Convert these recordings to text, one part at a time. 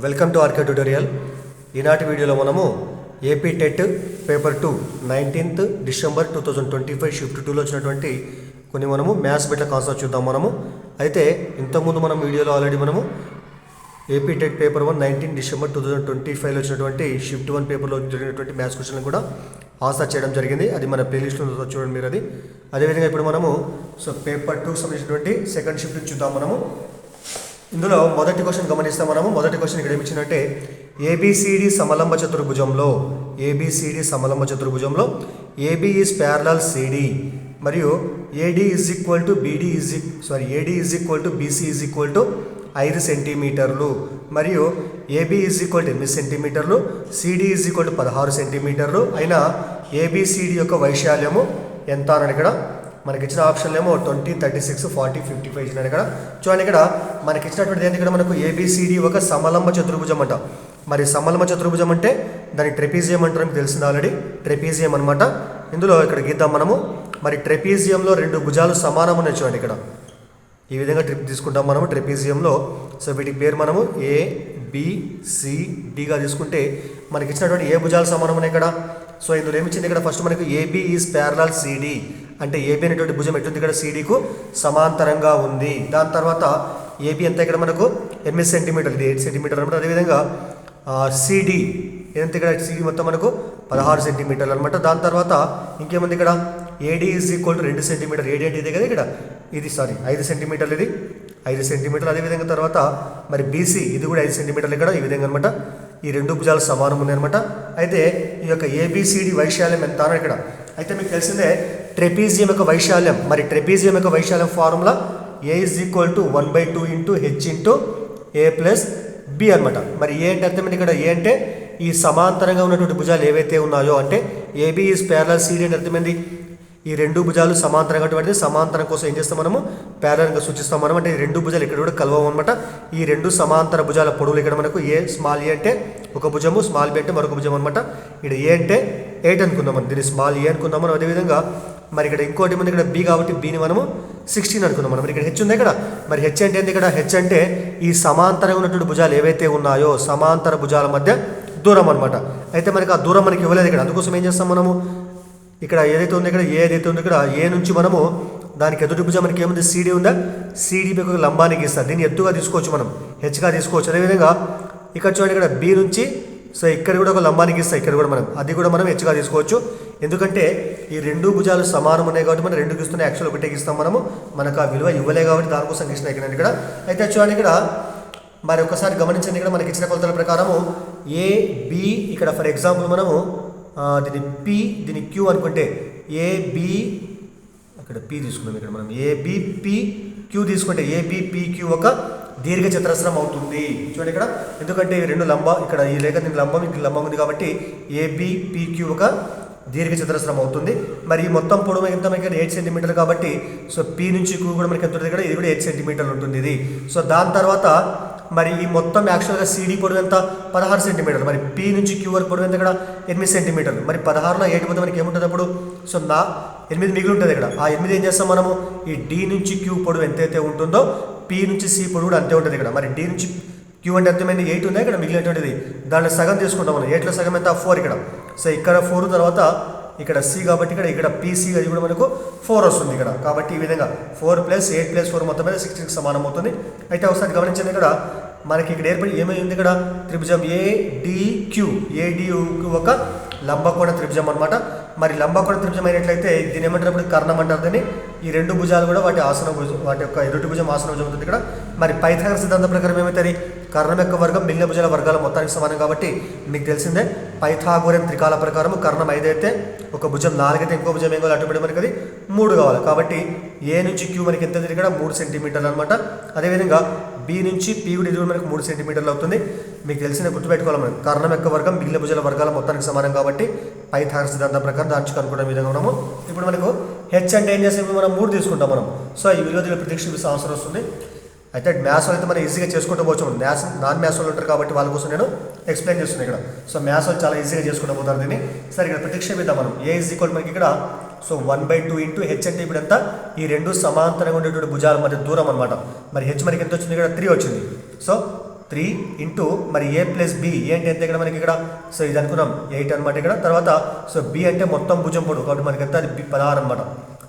Welcome to RK tutorial. ఈనాటి వీడియోలో మనము AP TET paper 2 19th December 2025 shift 2లో వచ్చినటువంటి కొన్ని మనము మ్యాథ్స్ బిట్ల కాన్సెప్ట్ చూద్దాం. అయితే ఇంతకుముందు మనం వీడియోలో ఆల్రెడీ మనము ఏపీ టెట్ పేపర్ 1 19 డిసెంబర్ 2025లో వచ్చినటువంటి షిఫ్ట్ 1 పేపర్లో జరిగినటువంటి మ్యాథ్స్ క్వశ్చన్లు కూడా ఆన్సర్ చేయడం జరిగింది. అది మన ప్లేలిస్ట్లో చూడండి మీరు. అదేవిధంగా ఇప్పుడు మనము పేపర్ 2కి సంబంధించినటువంటి సెకండ్ షిఫ్ట్ చూద్దాం. ఇందులో మొదటి క్వశ్చన్ గమనిస్తాం. మొదటి క్వశ్చన్ ఇక్కడ ఏమిచ్చిందంటే ఏబిసిడి సమలంబ చతుర్భుజంలో ఏబి ఈజ్ ప్యారలల్ సిడి మరియు AD is equal to AD is equal to BC is equal to 5 సెంటీమీటర్లు మరియు ఏబి ఈజ్ ఈక్వల్ టు 8 సెంటీమీటర్లు, సిడి ఈజ్ ఈక్వల్ టు 16 సెంటీమీటర్లు అయినా ఏబిసిడి యొక్క వైశాల్యము ఎంత అని ఇక్కడ మనకి ఇచ్చిన ఆప్షన్లు ఏమో 20, 36, 40, 55 ఇచ్చినారు. ఇక్కడ చూడండి, ఇక్కడ మనకి ఇచ్చినటువంటిది ఏంటి, ఇక్కడ మనకు ఏబిసిడి ఒక సమలంబ చతుర్భుజం అంట. మరి సమలంబ చతుర్భుజం అంటే దాని ట్రెపీజియం అంటారు, మీకు తెలిసింది ఆల్రెడీ, ట్రెపీజియం అనమాట. ఇందులో ఇక్కడ గీద్దాం మనము. మరి ట్రెపీజియంలో రెండు భుజాలు సమానం ఉన్నాయి. చూడండి, ఇక్కడ ఈ విధంగా ట్రిప్ తీసుకుంటాం మనము ట్రెపీజియంలో. సో వీటికి పేరు మనము ఏ బి సి డిగా తీసుకుంటే మనకి ఇచ్చినటువంటి ఏ భుజాలు సమానం ఉన్నాయి ఇక్కడ. సో ఇందులో ఏమిచ్చింది, ఇక్కడ ఫస్ట్ మనకు ఏబి ఈజ్ ప్యారలల్ సిడి అంటే ఏబి అనేటువంటి భుజం ఎట్లుంది, ఇక్కడ సిడికు సమాంతరంగా ఉంది. దాని తర్వాత ఏబి ఎంత ఇక్కడ మనకు 8 సెంటీమీటర్లు, ఇది 8 సెంటీమీటర్లు అనమాట. అదేవిధంగా సిడి ఎంత, ఇక్కడ సిడి మొత్తం మనకు 16 సెంటీమీటర్లు అనమాట. దాని తర్వాత ఇంకేముంది, ఇక్కడ AD is equal to 2 centimetre. AD అంటే ఇదే కదా, ఇక్కడ ఇది 5 సెంటీమీటర్లు, ఇది 5 సెంటీమీటర్లు. అదేవిధంగా తర్వాత మరి బీసీ ఇది కూడా 5 సెంటీమీటర్లు ఇక్కడ, ఈ విధంగా అనమాట. ఈ రెండు భుజాలు సమానం ఉన్నాయన్నమాట. అయితే ఈ యొక్క ఏబిసిడి వైశాల్యం ఎంత అని ఇక్కడ. అయితే మీకు తెలిసిందే ట్రెపీజియం యొక్క వైశాల్యం. మరి ట్రెపీజియం యొక్క వైశాల్యం formula A is equal to 1/2 into H into A plus B అనమాట. మరి ఏ అంటే అర్థమైంది, ఇక్కడ ఏ అంటే ఈ సమాంతరంగా ఉన్నటువంటి భుజాలు ఏవైతే ఉన్నాయో అంటే ఏబి ఈజ్ ప్యారలల్ సిడి అంటే అర్థమైంది ఈ రెండు భుజాలు సమాంతరంగా కాబట్టి సమాంతరం కోసం ఏం చేస్తాం మనము ప్యారలల్గా సూచిస్తాం మనం. అంటే ఈ రెండు భుజాలు ఇక్కడ కూడా కలవము అనమాట. ఈ రెండు సమాంతర భుజాల పొడవులు ఇక్కడ మనకు ఏ స్మాల్ ఏ అంటే ఒక భుజము, స్మాల్ బి అంటే మరొక భుజం అనమాట. ఇక్కడ ఏ అంటే 8 అనుకుందాం మనం, దీన్ని స్మాల్ ఏ అనుకుందాం మనం. అదేవిధంగా మరి ఇక్కడ ఇంకోటి ఉంది, ఇక్కడ బి కాబట్టి బిని మనము 16 అనుకుందాం మనం. ఇక్కడ హెచ్ ఉంది ఇక్కడ. మరి హెచ్ అంటే ఏంటి, ఇక్కడ హెచ్ అంటే ఈ సమాంతరంగా ఉన్నటువంటి భుజాలు ఏవైతే ఉన్నాయో సమాంతర భుజాల మధ్య దూరం అనమాట. అయితే మనకి ఆ దూరం మనకి ఇవ్వలేదు ఇక్కడ. అందుకోసం ఏం చేస్తాం మనము, ఇక్కడ ఏదైతే ఉందో, ఇక్కడ ఏదైతే ఉందో ఇక్కడ ఏ నుంచి మనము దానికి ఎదుటి భుజం మనకి ఏముంది, సిడి ఉందా, సిడిపై ఒక లంబానికి ఇస్తారు. దీన్ని ఎత్తుగా తీసుకోవచ్చు మనం, హెచ్గా తీసుకోవచ్చు. అదేవిధంగా ఇక్కడ చూడండి, ఇక్కడ బి నుంచి సో ఇక్కడ కూడా ఒక లంబానికి ఇస్తాయి, ఇక్కడ కూడా మనం అది కూడా మనం హెచ్గా తీసుకోవచ్చు. ఎందుకంటే ఈ రెండు భుజాలు సమానం ఉన్నాయి కాబట్టి మనం రెండు ఇస్తున్నాయి, యాక్చువల్ ఒకటే ఇస్తాం మనము. మనకు ఆ విలువ ఇవ్వలే కాబట్టి దానికోసం ఇచ్చిన ఇక్కడ. అయితే చూడండి, ఇక్కడ మరి ఒకసారి గమనించండి, ఇక్కడ మనకి ఇచ్చిన కొలతల ప్రకారము ఏ బి ఇక్కడ ఫర్ ఎగ్జాంపుల్ మనము దీన్ని పి దీన్ని క్యూ అనుకుంటే ఏబి అక్కడ పి తీసుకున్నాం. ఇక్కడ మనం ఏబిపి క్యూ తీసుకుంటే ఏబిపిక్యూ ఒక దీర్ఘ చతురస్రం అవుతుంది. చూడండి ఇక్కడ, ఎందుకంటే ఈ రెండు లంబ ఇక్కడ ఈ రేఖ దీనికి లంబం ఇది లంబం ఉంది కాబట్టి ఏబిపిక్యూ ఒక దీర్ఘ చతురస్రం అవుతుంది. మరి ఈ మొత్తం పొడవు ఎంత మనకి 8 సెంటీమీటర్లు కాబట్టి సో పి నుంచి క్యూ కూడా మనకి ఎంత ఉంటుంది, ఇక్కడ ఇది కూడా 8 సెంటీమీటర్లు ఉంటుంది ఇది. సో దాని తర్వాత మరి ఈ మొత్తం యాక్చువల్గా సిడి పొడవు ఎంత 16 సెంటీమీటర్లు. మరి పి నుంచి క్యూ వరకు పొడవు ఎంత, ఇక్కడ 8 సెంటీమీటర్లు. మరి 16లో 8 పోతే మనకి ఏముంటుంది అప్పుడు, సో 8 మిగిలి ఉంటుంది ఇక్కడ. ఆ 8 ఏం చేస్తాం మనము, ఈ డి నుంచి క్యూ పొడవు ఎంతైతే ఉంటుందో పి నుంచి సి పొడవు కూడా అంతే ఉంటుంది ఇక్కడ. మరి డి నుంచి క్యూ అంటే అర్థమైంది 8 ఉందా ఇక్కడ మిగిలినటువంటిది, దాంట్లో సగం తీసుకుంటాం మనం. 8లో సగం ఎంత 4 ఇక్కడ. సో ఇక్కడ 4 తర్వాత ఇక్కడ సి కాబట్టి ఇక్కడ పీసీ అది కూడా మనకు 4 వస్తుంది ఇక్కడ. కాబట్టి ఈ విధంగా 4 + 8 + 4 మొత్తం మీద 16కి సమానం అవుతుంది. అయితే ఒకసారి గమనించండి, ఇక్కడ మనకి ఇక్కడ ఏర్పడి ఏమైంది, ఇక్కడ త్రిభుజం ఏడిక్యూ ఒక లంబకోణ త్రిభుజం అనమాట. మరి లంబకోణ త్రిభుజం అయినట్లయితే దీని ఏమంటారు, కర్ణం అంటారు దీన్ని. ఈ రెండు భుజాలు కూడా వాటి ఆసన భుజం, వాటి యొక్క ఎదుటి భుజం ఆసన భుజం అవుతుంది ఇక్కడ. మరి పైథాగరస్ సిద్ధాంతం ప్రకారం ఏమవుతుంది, కర్ణం యొక్క వర్గం మిగిలిన భుజాల వర్గాల మొత్తానికి సమానం కాబట్టి మీకు తెలిసిందే పైథాగోరియన్ త్రికాల ప్రకారం కర్ణం 5 అయితే ఒక భుజం 4 అయితే ఇంకో భుజం ఏం కావాలి, అటుపడి మనకి అది 3 కావాలి. కాబట్టి ఏ నుంచి క్యూ మనకి ఎంత ఇక్కడ 3 సెంటీమీటర్లు అనమాట. అదేవిధంగా బి నుంచి పి కూడా ఇది మనకు 3 సెంటీమీటర్లు అవుతుంది. మీకు తెలిసిన గుర్తుపెట్టుకోవాలి మనం, కర్ణం యొక్క వర్గం మిగిలిన భుజాల వర్గాల మొత్తానికి సమానం కాబట్టి పైథాగరస్ సిద్ధాంతం ప్రకారం దాన్ని కనుక్కునే విధంగా ఉన్నాము. ఇప్పుడు మనకు హెచ్ అంటే ఏం చేస్తే మనం 3 తీసుకుంటాం మనం. సో ఈ విలువ ప్రత్యక్ష అవసరం వస్తుంది. అయితే మ్యాథ్స్ అయితే మనం ఈజీగా చేసుకుంటూ పోవచ్చు. మ్యాథ్స్ నాన్ మ్యాథ్స్ వాళ్ళు ఉంటారు కాబట్టి వాళ్ళ కోసం నేను ఎక్స్ప్లెయిన్ చేస్తున్నాను ఇక్కడ. సో మ్యాథ్స్ వాళ్ళు చాలా ఈజీగా చేసుకుంటూ పోతారు దీన్ని. సరే, ఇక్కడ ప్రతిక్షేపిద్దాం మనం. ఏ ఈజ్ ఈక్వల్ మనకి ఇక్కడ సో 1/2 ఇంటూ హెచ్ అంటే ఇప్పుడు ఎంత, ఈ రెండు సమాంతరంగా ఉండేటువంటి భుజాల మధ్య దూరం అనమాట. మరి హెచ్ మనకి ఎంత వచ్చింది, ఇక్కడ 3 వచ్చింది. సో 3 ఇంటూ మరి ఏ ప్లస్ బి ఏంటి ఎంత ఇక్కడ మనకి ఇక్కడ సో ఇది అనుకున్నాం 8 అనమాట ఇక్కడ. తర్వాత సో బి అంటే మొత్తం భుజం పొడవు కాబట్టి మనకి ఎంత అది 16 అనమాట.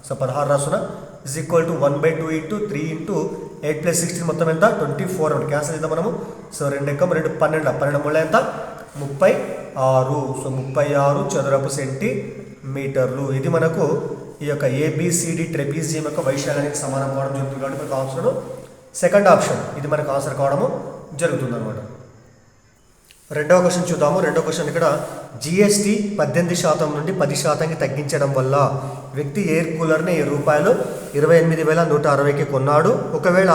సో 16 రాస్తున్నా is equal to 1/2 into 3 into 8 + 16 మొత్తం ఎంత 24 అనమాట. క్యాన్సిల్ చేద్దాం మనము. సో 2 ఎక్కం 2 12 12 మూడు ఎంత 36. సో 36 చదరపు సెంటీమీటర్లు. ఇది మనకు ఈ యొక్క ఏబిసిడి ట్రెపీజియం యొక్క వైశాల్యానికి సమానం కావడం జరుగుతుంది కాబట్టి మనకు ఆప్షన్ సెకండ్ ఆప్షన్ ఇది మనకు ఆన్సర్ కావడము జరుగుతుంది అనమాట. రెండవ క్వశ్చన్ చూద్దాము. రెండవ క్వశ్చన్ ఇక్కడ జిఎస్టీ 18% నుండి 10%కి తగ్గించడం వల్ల వ్యక్తి ఎయిర్ కూలర్ని రూపాయలు 28,160కి కొన్నాడు. ఒకవేళ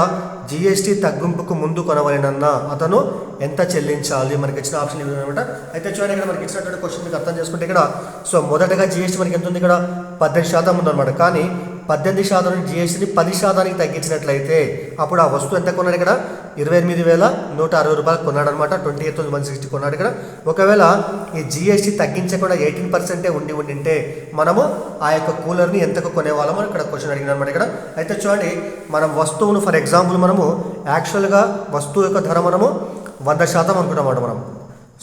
జిఎస్టీ తగ్గింపుకు ముందు కొనవలెనన్న అతను ఎంత చెల్లించాలి? మనకి ఇచ్చిన ఆప్షన్ ఇవి అనమాట. అయితే చూడండి ఇక్కడ మనకి ఇచ్చినటువంటి క్వశ్చన్ మీకు అర్థం చేసుకుంటే ఇక్కడ సో మొదటగా జిఎస్టీ మనకి ఎంత ఉంది ఇక్కడ 18% ఉందన్నమాట. కానీ 18% నుండి జిఎస్టీని 10%కి తగ్గించినట్లయితే అప్పుడు ఆ వస్తువు ఎంత కొన్నాడు ఇక్కడ 28,160 రూపాయలు కొన్నాడు అనమాట. 28,160 కొన్నాడు ఇక్కడ. ఒకవేళ ఈ జిఎస్టీ తగ్గించకుండా 18% ఉండింటే మనము ఆ యొక్క కూలర్ని ఎంతకు కొనేవాళ్ళమో ఇక్కడ క్వశ్చన్ అడిగిన అనమాట ఇక్కడ. అయితే చూడండి మనం వస్తువును ఫర్ ఎగ్జాంపుల్ మనము యాక్చువల్గా వస్తువు యొక్క ధర మనము 100% అనుకుంటాం అన్నమాట మనం.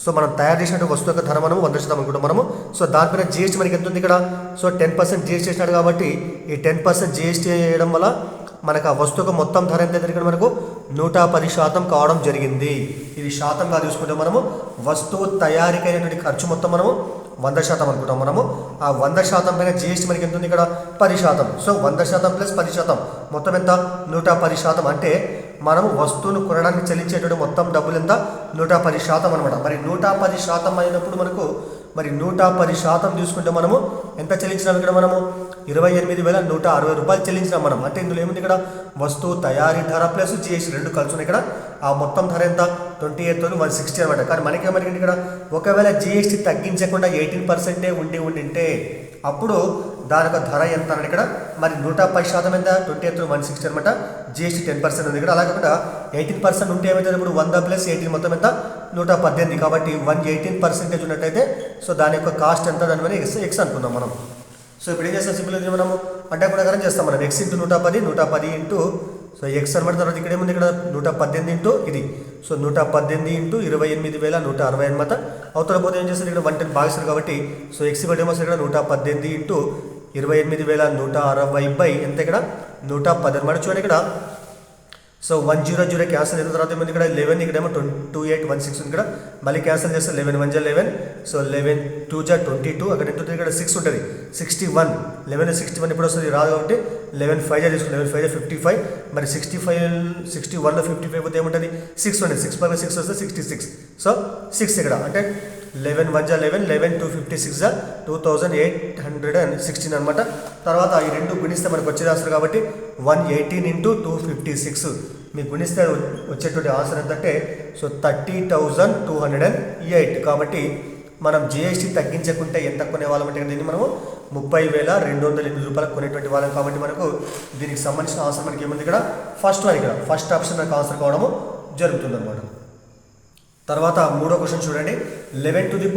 సో మనం తయారు చేసినట్టు వస్తువు యొక్క ధర మనము 100% అనుకుంటాం మనము. సో దానిపైన జిఎస్టీ మనకి ఎంత ఉంది ఇక్కడ సో 10% జిఎస్టీ వేసినాడు కాబట్టి ఈ 10% జిఎస్టీ వేయడం వల్ల మనకు ఆ వస్తువుకు మొత్తం ధర ఎంత ఇక్కడ మనకు 110% కావడం జరిగింది. ఇది శాతంగా తీసుకుంటే మనము వస్తువు తయారీకైనటువంటి ఖర్చు మొత్తం మనము 100% అనుకుంటాం మనము. ఆ 100% పైన జిఎస్టీ మనకి ఎంత ఉంది ఇక్కడ 10%. సో 100% ప్లస్ 10% మొత్తం ఎంత 110%. అంటే మనము వస్తువును కొనడానికి చెల్లించేటువంటి మొత్తం డబ్బులు ఎంత 110% అనమాట. మరి 110% అయినప్పుడు మనకు మరి 110% తీసుకుంటే మనము ఎంత చెల్లించినాం ఇక్కడ మనము 28,160 రూపాయలు చెల్లించినాం మనం. అంటే ఇందులో ఏముంది ఇక్కడ వస్తువు తయారీ ధర ప్లస్ జిఎస్టీ రెండు కలిసి ఉన్నాయి ఇక్కడ. ఆ మొత్తం ధర ఎంత 28,160 అనమాట. కానీ మనకేమరిగింది ఇక్కడ ఒకవేళ జిఎస్టీ తగ్గించకుండా 18% ఉండింటే అప్పుడు దాని యొక్క ధర ఎంత అన్నది ఇక్కడ మరి 110% ఎంత 28,160 అనమాట. జిఎస్టీ 10% ఉంది ఇక్కడ. అలా కాకుండా 18% ఉంటే ఏమవుతుంది ఇప్పుడు 100 + 18 మొత్తం ఎంత 118. కాబట్టి 118% ఉన్నట్టయితే సో దాని యొక్క కాస్ట్ ఎంత దాని మీద ఎక్స్ అనుకుందాం మనం. సో ఇప్పుడు ఏం చేస్తాం సింపుల్ మనము అడ్డా ప్రకారం చేస్తాం మనం. X into 110 into so X అనమాట. తర్వాత ఇక్కడ ఏముంది ఇక్కడ 118 ఇంటూ ఇది సో 118 ఇంటూ 28,160 అనమాట. అవతల పోతే ఏం చేస్తారు ఇక్కడ 110 భాగిస్తారు కాబట్టి సో ఎక్స్ బట్టి ఏమొస్తుంది ఇక్కడ 118 ఇంటూ 28,160 ఎంత ఇక్కడ 110 అనమాట. చూడండి ఇక్కడ సో 100 క్యాన్సల్ అయిన తర్వాత ఏమైంది ఇక్కడ 11 ఇక్కడేమో 28,160 ఉంది ఇక్కడ. మళ్ళీ క్యాన్సల్ చేస్తే 11 1 11 సో 11 2 22 అక్కడ ఎంత ఇక్కడ 6 ఉంటుంది 61 11 61 ఇప్పుడు వస్తుంది రాదు కాబట్టి 11 5 తీసుకుంటాం 11 5 55 మరి 61లో 55 పోతే ఏముంటుంది 6 ఉంటుంది 6 + 6 వస్తే 66 సో 6 ఇక్కడ అంటే 11 1 11 11 2 56 2,816 అనమాట. తర్వాత ఈ రెండు గుణిస్తే మనకు వచ్చేది ఆన్సర్ కాబట్టి 118 ఇంటూ 256 మీకు గుణిస్తే వచ్చేటువంటి ఆన్సర్ ఎంతంటే సో 30,208. కాబట్టి మనం జిఎస్టీ తగ్గించకుంటే ఎంత కొనేవాళ్ళం అంటే దీన్ని మనము 30,208 రూపాయలకు కొనేటువంటి వాళ్ళం. కాబట్టి మనకు దీనికి సంబంధించిన ఆన్సర్ మనకి ఏముంది ఇక్కడ ఫస్ట్ వన్ ఇక్కడ ఫస్ట్ ఆప్షన్ మనకు ఆన్సర్ కావడము జరుగుతుంది అనమాట. తర్వాత మూడో క్వశ్చన్ చూడండి 11⁴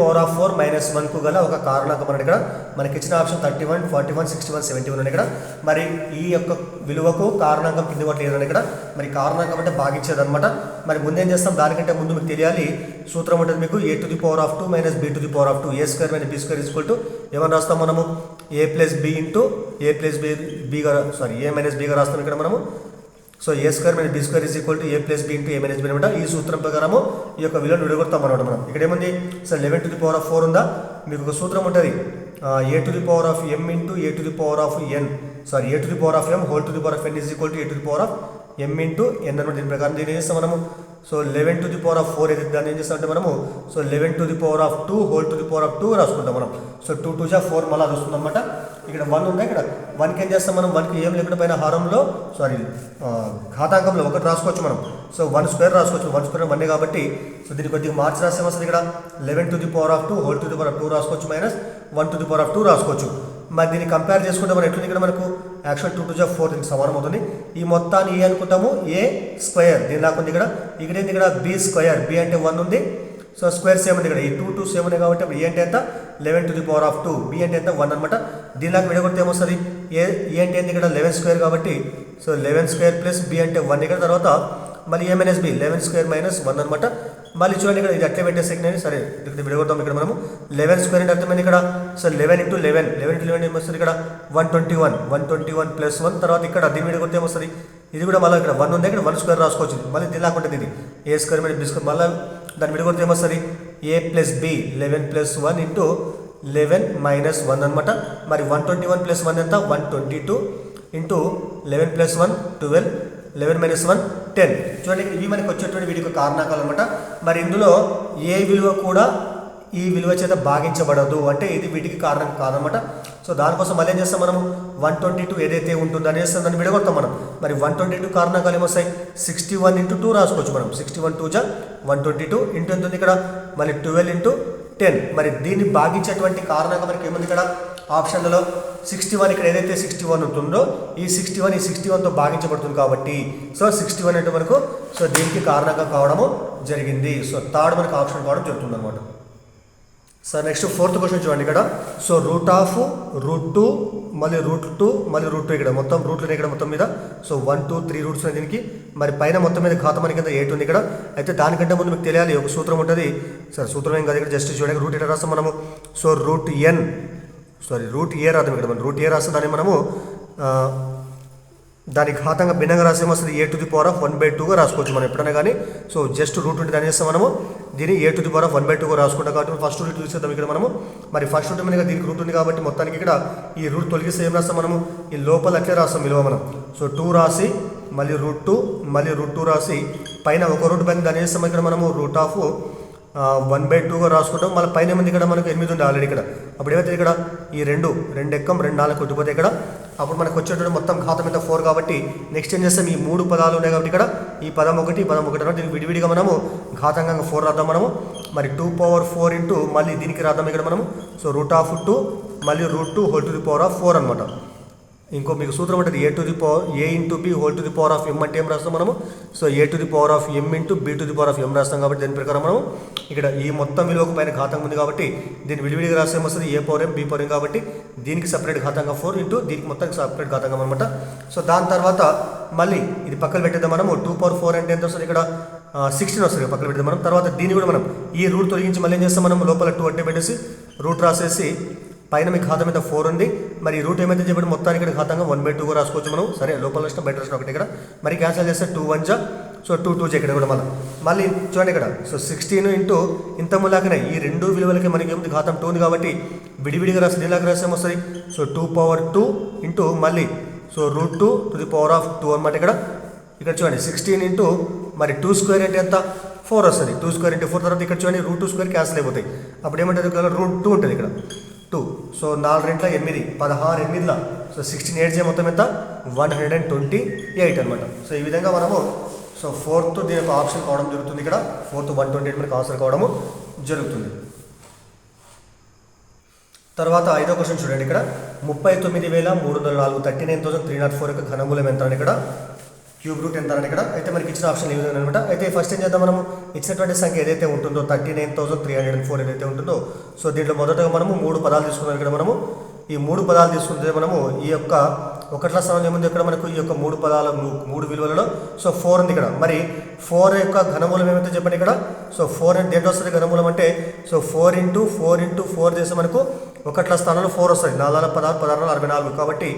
- 1కు గల ఒక కారణాంకం అన్నది ఇక్కడ మనకి ఇచ్చిన ఆప్షన్ 31 41 61 71 ఉన్నాయి ఇక్కడ. మరి ఈ యొక్క విలువకు కారణాంకం కింది వాటి లేదని ఇక్కడ మరి కారణాంకం అంటే భాగించేది అనమాట. మరి ముందేం చేస్తాం దానికంటే ముందు మీకు తెలియాలి సూత్రం ఉంటుంది మీకు a⁴ - b⁴ a² - b² ఏమని రాస్తాం మనము a + b into a + b గా రాస్తాం ఇక్కడ మనము. So a² - b² = a + b into a - b అనమాట. ఈ సూత్రం ప్రకారము ఈ యొక్క విలువను విడగొడతాం అనమాట మనం. ఇక్కడ ఏముంది సో 11⁴ ఉందా మీకు ఒక సూత్రం ఉంటుంది a⁴m into a⁴n whole to the power of n a⁴m into n అనమాట. దీని ప్రకారం దీన్ని ఏం చేస్తాం మనము సో 11⁴ ఏదైతే దాన్ని ఏం చేస్తామంటే మనము so 11⁴ whole to the power of 2 రాసుకుంటాం మనం. సో 2 2 4 మళ్ళీ అది వస్తుంది అనమాట. ఇక్కడ 1 ఉందా ఇక్కడ 1కి ఏం చేస్తాం మనం 1కి ఏం లేకుండా పైన హారంలో ఘాతాంకంలో 1 రాసుకోవచ్చు మనం. సో 1² రాసుకోవచ్చు 1² 1 కాబట్టి సో దీన్ని కొద్దిగా మార్చి రాస్తే వస్తుంది ఇక్కడ 11⁴ whole to the power of 2 రాసుకోవచ్చు మైనస్ 1⁴ రాసుకోవచ్చు. మరి దీన్ని కంపేర్ చేసుకుంటే మనం ఎట్లుంది ఇక్కడ మనకు యాక్చువల్ 2 2 4 దీనికి సమానం అవుతుంది. ఈ మొత్తాన్ని ఏ అనుకుంటాము a² దీని లాగా ఉంది ఇక్కడ ఏంటి ఇక్కడ b² b అంటే 1 ఉంది సో స్క్వేర్ సేమ్ ఉంది ఇక్కడ ఈ 2 2 సేమ్ ఉంది కాబట్టి ఏ అంటే ఎంత 11⁴ b అంటే ఎంత 1 అనమాట. దీనిలాగా విడగొడితే ఏమొస్తుంది ఏ అంటే ఏంటి ఇక్కడ 11² కాబట్టి సో 11² + b అంటే 1 ఇక్కడ. తర్వాత మళ్ళీ a minus B 11 square minus 1 అనమాట. మళ్ళీ చూడండి ఇక్కడ ఇది అట్లే పెట్టేసి సరే ఇక్కడ విడగొడతాం. ఇక్కడ మనము 11 స్క్వేర్ అంటే అర్థమైంది ఇక్కడ. సో 11 ఇంటూ 11 ఏమొస్తుంది ఇక్కడ 121 ప్లస్ 1. తర్వాత ఇక్కడ దీని విడగొడితే ఏమొస్తుంది, ఇది కూడా మళ్ళీ ఇక్కడ 1 ఉంది, ఇక్కడ 1 స్క్వేర్ రాసుకోవచ్చు. మళ్ళీ దీని లాకుంటుంది ఇది A square minus B square. మళ్ళీ దాన్ని విడగొడితే ఏమొస్తుంది a plus B 11 plus 1 into 11 minus 1 అనమాట. మరి 121 ప్లస్ 1 ఎంత 122 ఇంటూ 11 ప్లస్ 1 12, 11 మైనస్ 1 10. చూడండి ఇవి మనకి వచ్చేటువంటి వీటి యొక్క కారణాకాలు అనమాట. మరి ఇందులో ఏ విలువ కూడా ఈ విలువ చేత భాగించబడదు, అంటే ఇది వీటికి కారణం కాదనమాట. సో దానికోసం మళ్ళీ ఏం చేస్తాం మనము 122 ఏదైతే ఉంటుందో అని చేస్తాం, దాన్ని విడగొడతాం మనం. మరి 122 కారణాకాలు ఏమొస్తాయి 61 ఇంటూ 2 రాసుకోవచ్చు మనం. 61 2 జా 122 ఇంటూ ఎంత ఉంది ఇక్కడ మళ్ళీ 12 ఇంటూ 10. మరి దీన్ని భాగించేటువంటి కారణంగా మనకి ఏముంది ఇక్కడ ఆప్షన్లలో 61, ఇక్కడ ఏదైతే 61 ఉంటుందో ఈ 61తో భాగించబడుతుంది కాబట్టి సో 61 అంటే మనకు సో దీనికి కారణంగా కావడము జరిగింది. సో థర్డ్ మనకు ఆప్షన్ కావడం జరుగుతుంది అనమాట. సార్ నెక్స్ట్ 4th క్వశ్చన్ చూడండి ఇక్కడ. సో √2 మళ్ళీ √2 మళ్ళీ √2 ఇక్కడ మొత్తం రూట్లు ఇక్కడ మొత్తం మీద. సో 1 2 3 రూట్స్ ఉన్నాయి దీనికి. మరి పైన మొత్తం మీద ఘాతం అని కింద 8 ఉంది ఇక్కడ. అయితే దానికంటే ముందు మీకు తెలియాలి ఒక సూత్రం ఉంటుంది. సార్ సూత్రం ఏం కాదు ఇక్కడ, జస్ట్ చూడండి రూట్ ఎట్లా రాస్తాం మనము. సో రూట్ ఏ రాద్దాం ఇక్కడ మనం. రూట్ ఏ రాస్తే దాన్ని మనము దానికి ఘాతంగా భిన్నంగా రాస్తే వస్తుంది a⁴1/2గా రాసుకోవచ్చు మనం ఎప్పుడైనా కానీ. సో జస్ట్ రూట్ ఉంటే దాన్ని చేస్తాం మనము దీన్ని a⁴1/2గా రాసుకుంటాం కాబట్టి ఫస్ట్ రూట్ చూసేద్దాం ఇక్కడ మనము. మరి ఫస్ట్ రూట్ మీద దీనికి రూట్ ఉంది కాబట్టి మొత్తానికి ఇక్కడ ఈ రూట్ తొలగిస్తే ఏం రాస్తాం మనము ఈ లోపల అట్లే రాస్తాం విలువ మనం. సో 2 రాసి మళ్ళీ √2 మళ్ళీ √2 రాసి పైన ఒక రూట్ పైన దాన్ని చేస్తాం ఇక్కడ మనము √1/2గా రాసుకుంటాం. మళ్ళీ పైన ఏముంది ఇక్కడ మనకు 8 ఉంది ఆల్రెడీ ఇక్కడ. అప్పుడు ఏమైతే ఇక్కడ ఈ 2 ఎక్కం 2 4 కొట్టిపోతే ఇక్కడ అప్పుడు మనకు వచ్చేటువంటి మొత్తం ఘాతం మీద 4 కాబట్టి నెక్స్ట్ ఏం చేస్తాం ఈ 3 పదాలు ఉన్నాయి కాబట్టి ఇక్కడ ఈ పదం ఒకటి దీనికి విడివిడిగా మనము ఘాతంగా 4 రాద్దాం మనము. మరి 2/4 ఇంటూ మళ్ళీ దీనికి రాద్దాం ఇక్కడ మనము. సో √2 మళ్ళీ √2 అనమాట. ఇంకో మీకు సూత్రం ఉంటుంది a ఇంటూ b m అంటే ఏం రాస్తాం మనము. సో a⁴m ఇంటూ b⁴m రాస్తాం కాబట్టి దీని ప్రకారం మనం ఇక్కడ ఈ మొత్తం విలువకు పైన ఘాతంగా ఉంది కాబట్టి దీన్ని విడివిడిగా రాస్తే ఏమొస్తుంది a⁴m b⁴m కాబట్టి దీనికి సపరేట్ ఘాతంగా 4 ఇంటూ దీనికి మొత్తం సపరేట్ ఘాతంగా అనమాట. సో దాని తర్వాత మళ్ళీ ఇది పక్కన పెట్టేద్దాం మనము. 2/4 అంటే ఎంత వస్తుంది ఇక్కడ 16 వస్తుంది పక్కన పెట్టేద్దాం మనం. తర్వాత దీన్ని కూడా మనం ఈ రూట్ తొలగించి మళ్ళీ ఏం చేస్తాం మనం లోపల 2 అంటే పెట్టేసి రూట్ రాసేసి పైన మీకు ఘాతం మీద 4 ఉంది. మరి రూట్ ఏమైతే చెప్పండి మొత్తానికి ఇక్కడ ఘాతంగా 1/2గా రాసుకోవచ్చు మనం. సరే లోపల వచ్చిన బయట వచ్చిన ఒకటి ఇక్కడ. మరి క్యాన్సిల్ చేస్తే 2 1 జా సో 2 2 ఇక్కడ కూడా మళ్ళీ చూడండి ఇక్కడ. సో 16 ఇంటూ ఇంత ములాకనే ఈ రెండు విలువలకి మనకి ఏముంది ఘాతం 2 ఉంది కాబట్టి విడివిడిగా రాస్తే దీనిలాగా రాస్తే ఏమొస్తుంది. సో 2/2 ఇంటూ మళ్ళీ సో √2 అనమాట ఇక్కడ. ఇక్కడ చూడండి 16 ఇంటూ మరి 2 స్క్వేర్ అంటే ఎంత 4 వస్తుంది. 2 స్క్వేర్ ఇంటూ 4 తర్వాత ఇక్కడ చూడండి √2 స్క్వేర్ క్యాన్సిల్ అయిపోతాయి. అప్పుడు ఏమంటుంది √2 ఉంటుంది ఇక్కడ 2. సో 4 2 8 16 8 సో 16 8 మొత్తం ఎంత 128 అనమాట. సో ఈ విధంగా మనము సో 4th దీని యొక్క ఆప్షన్ కావడం జరుగుతుంది ఇక్కడ. 4th 128 మనకు ఆన్సర్ కావడము జరుగుతుంది. తర్వాత 5వ క్వశ్చన్ చూడండి ఇక్కడ. 39,304 39,304 యొక్క ఘనమూలం ఎంత అని ఇక్కడ క్యూబ్ రూట్ ఎంత అని ఇక్కడ. అయితే మనకి ఇచ్చిన ఆప్షన్ ఏమి అనమాట. అయితే ఫస్ట్ ఏం చేద్దాం మనము ఇచ్చినటువంటి సంఖ్య ఏదైతే ఉంటుందో 39,304 ఏదైతే ఉంటుందో సో దీంట్లో మొదటగా మనము 3 పదాలు తీసుకున్నాం ఇక్కడ. మనము ఈ 3 పదాలు తీసుకుంటే మనము ఈ యొక్క ఒకట్ల స్థానంలో ఏముంది ఇక్కడ మనకు ఈ యొక్క 3 పదాల 3 విలువలలో సో 4 ఉంది ఇక్కడ. మరి 4 యొక్క ఘనమూలం ఏమైతే చెప్పండి ఇక్కడ. సో 4 అంటే దేంట్లో వస్తుంది ఘనమూలం అంటే సో 4 ఇంటూ 4 చేస్తే మనకు ఒకట్ల స్థానంలో 4 వస్తుంది. 4 16 16 64 కాబట్టి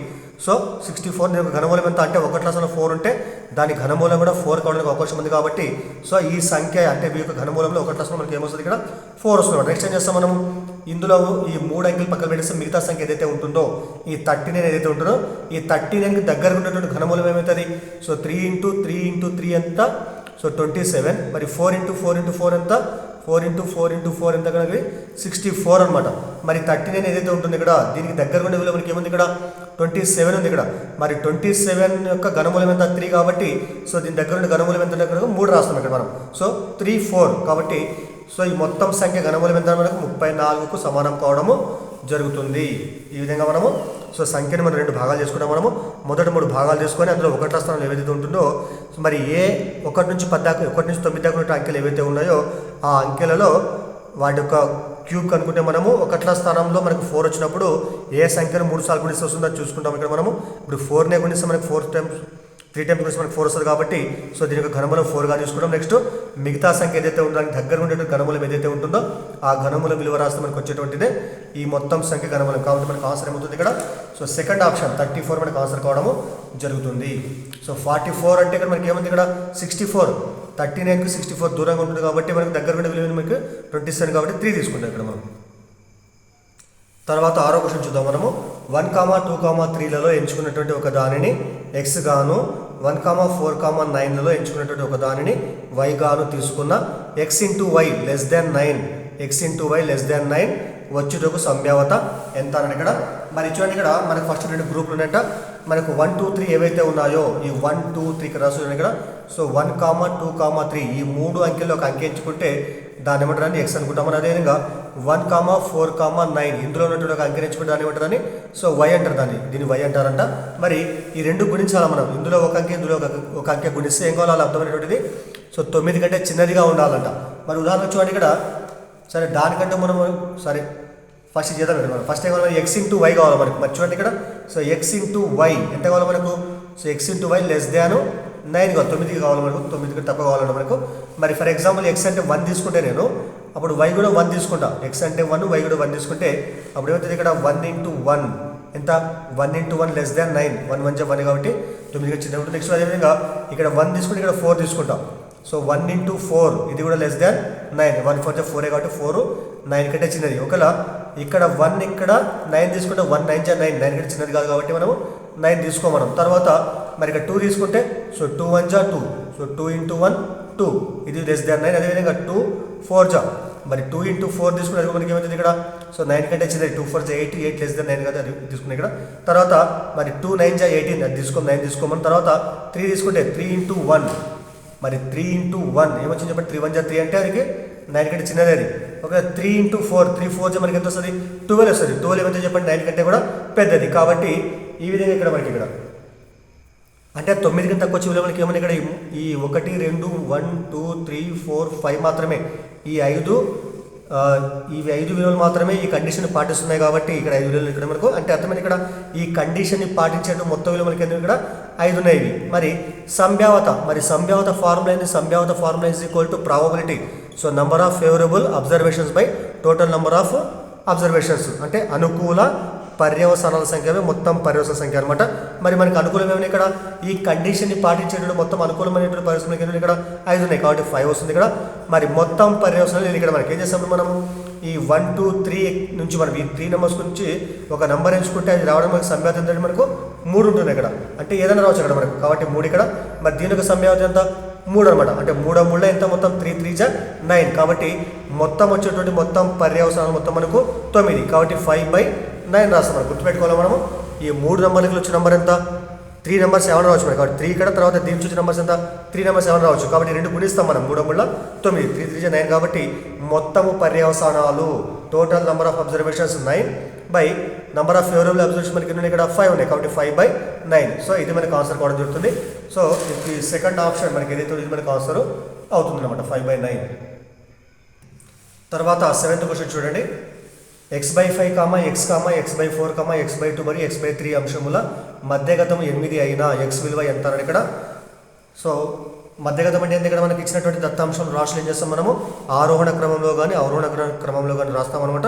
సో 64 దీని యొక్క ఘనమూలం ఎంత అంటే ఒకట్ల స్థానంలో 4 ఉంటే దాని ఘనమూలం కూడా 4 కావడానికి అవకాశం ఉంది కాబట్టి సో ఈ సంఖ్య అంటే మీ యొక్క ఘనమూలంలో ఒకట్ల స్థానం మనకి ఏమొస్తుంది ఇక్కడ 4 వస్తుంది. నెక్స్ట్ ఏం చేస్తాం మనము ఇందులో ఈ 3 అంకెలు పక్కన పెట్టేస్తే మిగతా సంఖ్య ఏదైతే ఉంటుందో ఈ 39 ఏదైతే ఉంటుందో ఈ 39కి దగ్గరగా ఉన్నటువంటి ఘనమూలం ఏమవుతుంది. సో 3 ఇంటూ 3 ఎంత సో 27. మరి 4 ఇంటూ 4 ఎంత 4 ఇంటూ 4 ఎంత కనుక 64 అనమాట. మరి 39 ఏదైతే ఉంటుంది ఇక్కడ దీనికి దగ్గరగా ఉండే విలువ మనకి ఏముంది ఇక్కడ 27 ఉంది ఇక్కడ. మరి 27 యొక్క ఘనమూలం ఎంత 3 కాబట్టి సో దీని దగ్గర ఉండే ఘనమూలం ఎంత 3 రాస్తాం ఇక్కడ మనం. సో 3 4 కాబట్టి సో ఈ మొత్తం సంఖ్య ఘనమూలం ఎంత మనకు 34కు సమానం కావడము జరుగుతుంది. ఈ విధంగా మనము సో సంఖ్యను మనం 2 భాగాలు చేసుకుంటాం. మనము మొదట 3 భాగాలు చేసుకొని అందులో ఒకట్ల స్థానంలో ఏవైతే ఉంటుందో మరి 1 నుంచి 10 దాకా 1 నుంచి 9 దాకా ఉన్న అంకెలు ఏవైతే ఉన్నాయో ఆ అంకెలలో వాటి యొక్క క్యూబ్ కనుక్కుంటే మనము ఒకట్ల స్థానంలో మనకు 4 వచ్చినప్పుడు ఏ సంఖ్యను 3 సార్లు గుణిస్తే వస్తుందో చూసుకుంటాం ఇక్కడ మనము. ఇప్పుడు 4నే గుణిస్తే మనకు 4 times 3 టైమ్స్ గురించి మనకు 4 వస్తుంది కాబట్టి సో దీని యొక్క ఘనమూలం 4గా తీసుకుంటాం. నెక్స్ట్ మిగతా సంఖ్య ఏదైతే ఉందో దానికి దగ్గర ఉండేటువంటి ఘనమూలం ఏదైతే ఉంటుందో ఆ ఘనమూలం విలువ రాస్తే మనకు వచ్చేటువంటిదే ఈ మొత్తం సంఖ్య ఘనమూలం. కాబట్టి మనకు ఆన్సర్ ఏమవుతుంది ఇక్కడ? సో సెకండ్ ఆప్షన్ 34 మనకు ఆన్సర్ కావడము జరుగుతుంది. సో 44 అంటే ఇక్కడ మనకి ఏముంది? ఇక్కడ 64, 39కు 64 దూరంగా ఉంటుంది కాబట్టి మనకు దగ్గర ఉండే విలువ మనకు 27 కాబట్టి 3 తీసుకుంటాం ఇక్కడ మనం. తర్వాత 6వ క్వశ్చన్ చూద్దాం మనము. 1, 2, 3లలో ఎంచుకున్నటువంటి ఒక దానిని x గాను 1, 4, 9లలో ఎంచుకున్నటువంటి ఒక దానిని y గాను తీసుకున్న x into y less than 9 వచ్చుటకు సంభావ్యత ఎంత అని ఇక్కడ మరి చూడండి. ఇక్కడ మనకు ఫస్ట్ 2 గ్రూపులు ఉన్నాయంట. మనకు 1, 2, 3 ఏవైతే ఉన్నాయో ఈ 1, 2, 3 ఇక్కడ రాస్తున్నాను ఇక్కడ. సో 1, 2, 3 ఈ 3 అంకెల్లో ఒక అంకె ఎంచుకుంటే దాన్ని ఏమంటారని x అనుకుంటాం. మనం అదేవిధంగా 1, 4, 9 ఇందులో ఉన్నటువంటి ఒక అంకె ఎంచుకుంటే దాన్ని ఏమంటారని సో y అంటారు, దీన్ని y అంటారంట. మరి ఈ 2 గుణించాలి మనం. ఇందులో ఒక అంకె ఇందులో ఒక అంకె గుణిస్తే ఏం కావాలి? అర్థమైనటువంటిది సో 9 కంటే చిన్నదిగా ఉండాలంట. మరి ఉదాహరణ చూడండి ఇక్కడ. సరే దానికంటే మనం సరే ఫస్ట్ చేద్దాం ఇక్కడ. మనం ఫస్ట్ ఏం కావాలి? x ఇంటూ y కావాలి మనకు. మరి చూడండి ఇక్కడ. సో x ఇంటూ y ఎంత కావాలి మనకు? So x into y less than 9 కావాలి, 9 కావాలి మనకు. 9 కంటే తక్కువ కావాలంట మనకు. మరి ఫర్ ఎగ్జాంపుల్ x అంటే 1 తీసుకుంటే నేను అప్పుడు y కూడా 1 తీసుకుంటా. x అంటే 1, y కూడా 1 తీసుకుంటే అప్పుడు ఏమవుతుంది? ఇక్కడ 1 ఇంటూ 1 ఎంత? 1 ఇంటూ 1 లెస్ దాన్ 9. 1 1 1 కాబట్టి 9 చిన్న ఉంటుంది. నెక్స్ట్ అదేవిధంగా ఇక్కడ 1 తీసుకుంటే ఇక్కడ 4 తీసుకుంటాం. సో 1 ఇంటూ 4 ఇది కూడా లెస్ దాన్ 9. 1 4 4 కాబట్టి 4 9 కంటే చిన్నది. ఒకవేళ ఇక్కడ 1 ఇక్కడ 9 తీసుకుంటే 1 9 9 కంటే చిన్నది కాదు కాబట్టి మనము 9 తీసుకోమనం. తర్వాత మరి ఇక్కడ 2 తీసుకుంటే సో 2 1 2. సో 2 ఇంటూ 1 2 ఇది లెస్ దాన్ 9. అదేవిధంగా 2 4 మరి 2 ఇంటూ 4 తీసుకుంటే అది మనకి ఏమవుతుంది ఇక్కడ? సో 9 కంటే చిన్నది. 2 4 8 8 లెస్ దాన్ 9 కదా అది తీసుకున్నాం ఇక్కడ. తర్వాత మరి 2 9 18 అది తీసుకోం 9 తీసుకోమని. తర్వాత 3 తీసుకుంటే 3 ఇంటూ 1 మరి 3 ఇంటూ 1 ఏమొచ్చింది చెప్పండి? 3 1 3 అంటే అది 9 కంటే చిన్నది అది. ఒక 3 ఇంటూ 4 3 4 మనకి ఎంత వస్తుంది? 12 వస్తుంది. 12 ఏమంటే చెప్పండి? 9 కంటే కూడా పెద్దది. కాబట్టి ఈ విధంగా ఇక్కడ మనకి ఇక్కడ అంటే 9 కంటే తక్కువ వచ్చే విలువ మనకి ఏమన్నా ఇక్కడ ఈ 1 2 1 2 3 4 5 మాత్రమే. ఈ 5 విలువలు మాత్రమే ఈ కండిషన్ పాటిస్తున్నాయి కాబట్టి ఇక్కడ 5 విలువలు ఇక్కడ మనకు అంటే అర్థమైంది. ఇక్కడ ఈ కండిషన్ని పాటించేట మొత్తం విలువ మనకి ఎందుకు ఇక్కడ 5 ఉన్నాయి. మరి సంభావ్యత ఫార్ములా ఏంది? సంభావ్యత formula is equal to probability. So number of favourable observations by total number of observations అంటే అనుకూల పర్యవసానాల సంఖ్య మొత్తం పర్యవసాన సంఖ్య అనమాట. మరి మనకి అనుకూలమైన ఇక్కడ ఈ కండిషన్ని పాటించేటువంటి మొత్తం అనుకూలమైనటువంటి పర్యవసానాలు ఇక్కడ 5 ఉన్నాయి కాబట్టి 5 వస్తుంది ఇక్కడ. మరి మొత్తం పర్యవసానాలు ఇక్కడ మనకి ఏం చేస్తాము? మనము ఈ 1 2 3 నుంచి మనం ఈ 3 నెంబర్స్ నుంచి ఒక నెంబర్ ఎంచుకుంటే అది రావడం మనకి సంభావ్యత ఏంటంటే మనకు 3 ఉంటుంది ఇక్కడ. అంటే ఏదైనా రావచ్చు అక్కడ మనకు కాబట్టి 3 ఇక్కడ. మరి దీని యొక్క సంభావ్యత ఎంత? 3 అనమాట. అంటే 3 3 ఎంత? మొత్తం 3 3 9 కాబట్టి మొత్తం వచ్చేటువంటి మొత్తం పర్యవసానాలు మొత్తం మనకు 9 కాబట్టి 5/9 రాస్తాం. మనం గుర్తుపెట్టుకోవాలి. మనము ఈ 3 నెంబర్లకి వచ్చిన నెంబర్ ఎంత? 3 నెంబర్స్ 7 రావచ్చు మనకి. కాబట్టి 3 ఇక్కడ. తర్వాత దీని నుంచి నెంబర్స్ ఎంత? 3 నెంబర్స్ 7 రావచ్చు. కాబట్టి 2 గుణిస్తాం మనం. 3 3 9 3 3 9 కాబట్టి మొత్తము పర్యవసానాలు total number of observations 9 by number of favourable observation మనకి ఇక్కడ 5 ఉన్నాయి కాబట్టి 5/9. సో ఇది మనకు ఆన్సర్ కావడం జరుగుతుంది. సో ఇది సెకండ్ ఆప్షన్ మనకి ఏదైతే ఇది మనకు ఆన్సర్ అవుతుంది అనమాట 5/9. తర్వాత 7th క్వశ్చన్ చూడండి. x/5, x/4, x/2 మరియు x/3 అంశముల మధ్యగతం 8 అయినా x విలువ ఎంత అని ఇక్కడ. సో మధ్యగతం అంటే ఇక్కడ మనకి ఇచ్చినటువంటి దత్తాంశం రాశులు ఏం చేస్తాం? మనము ఆరోహణ క్రమంలో కానీ అవరోహణ క్రమంలో కానీ రాస్తాం అనమాట.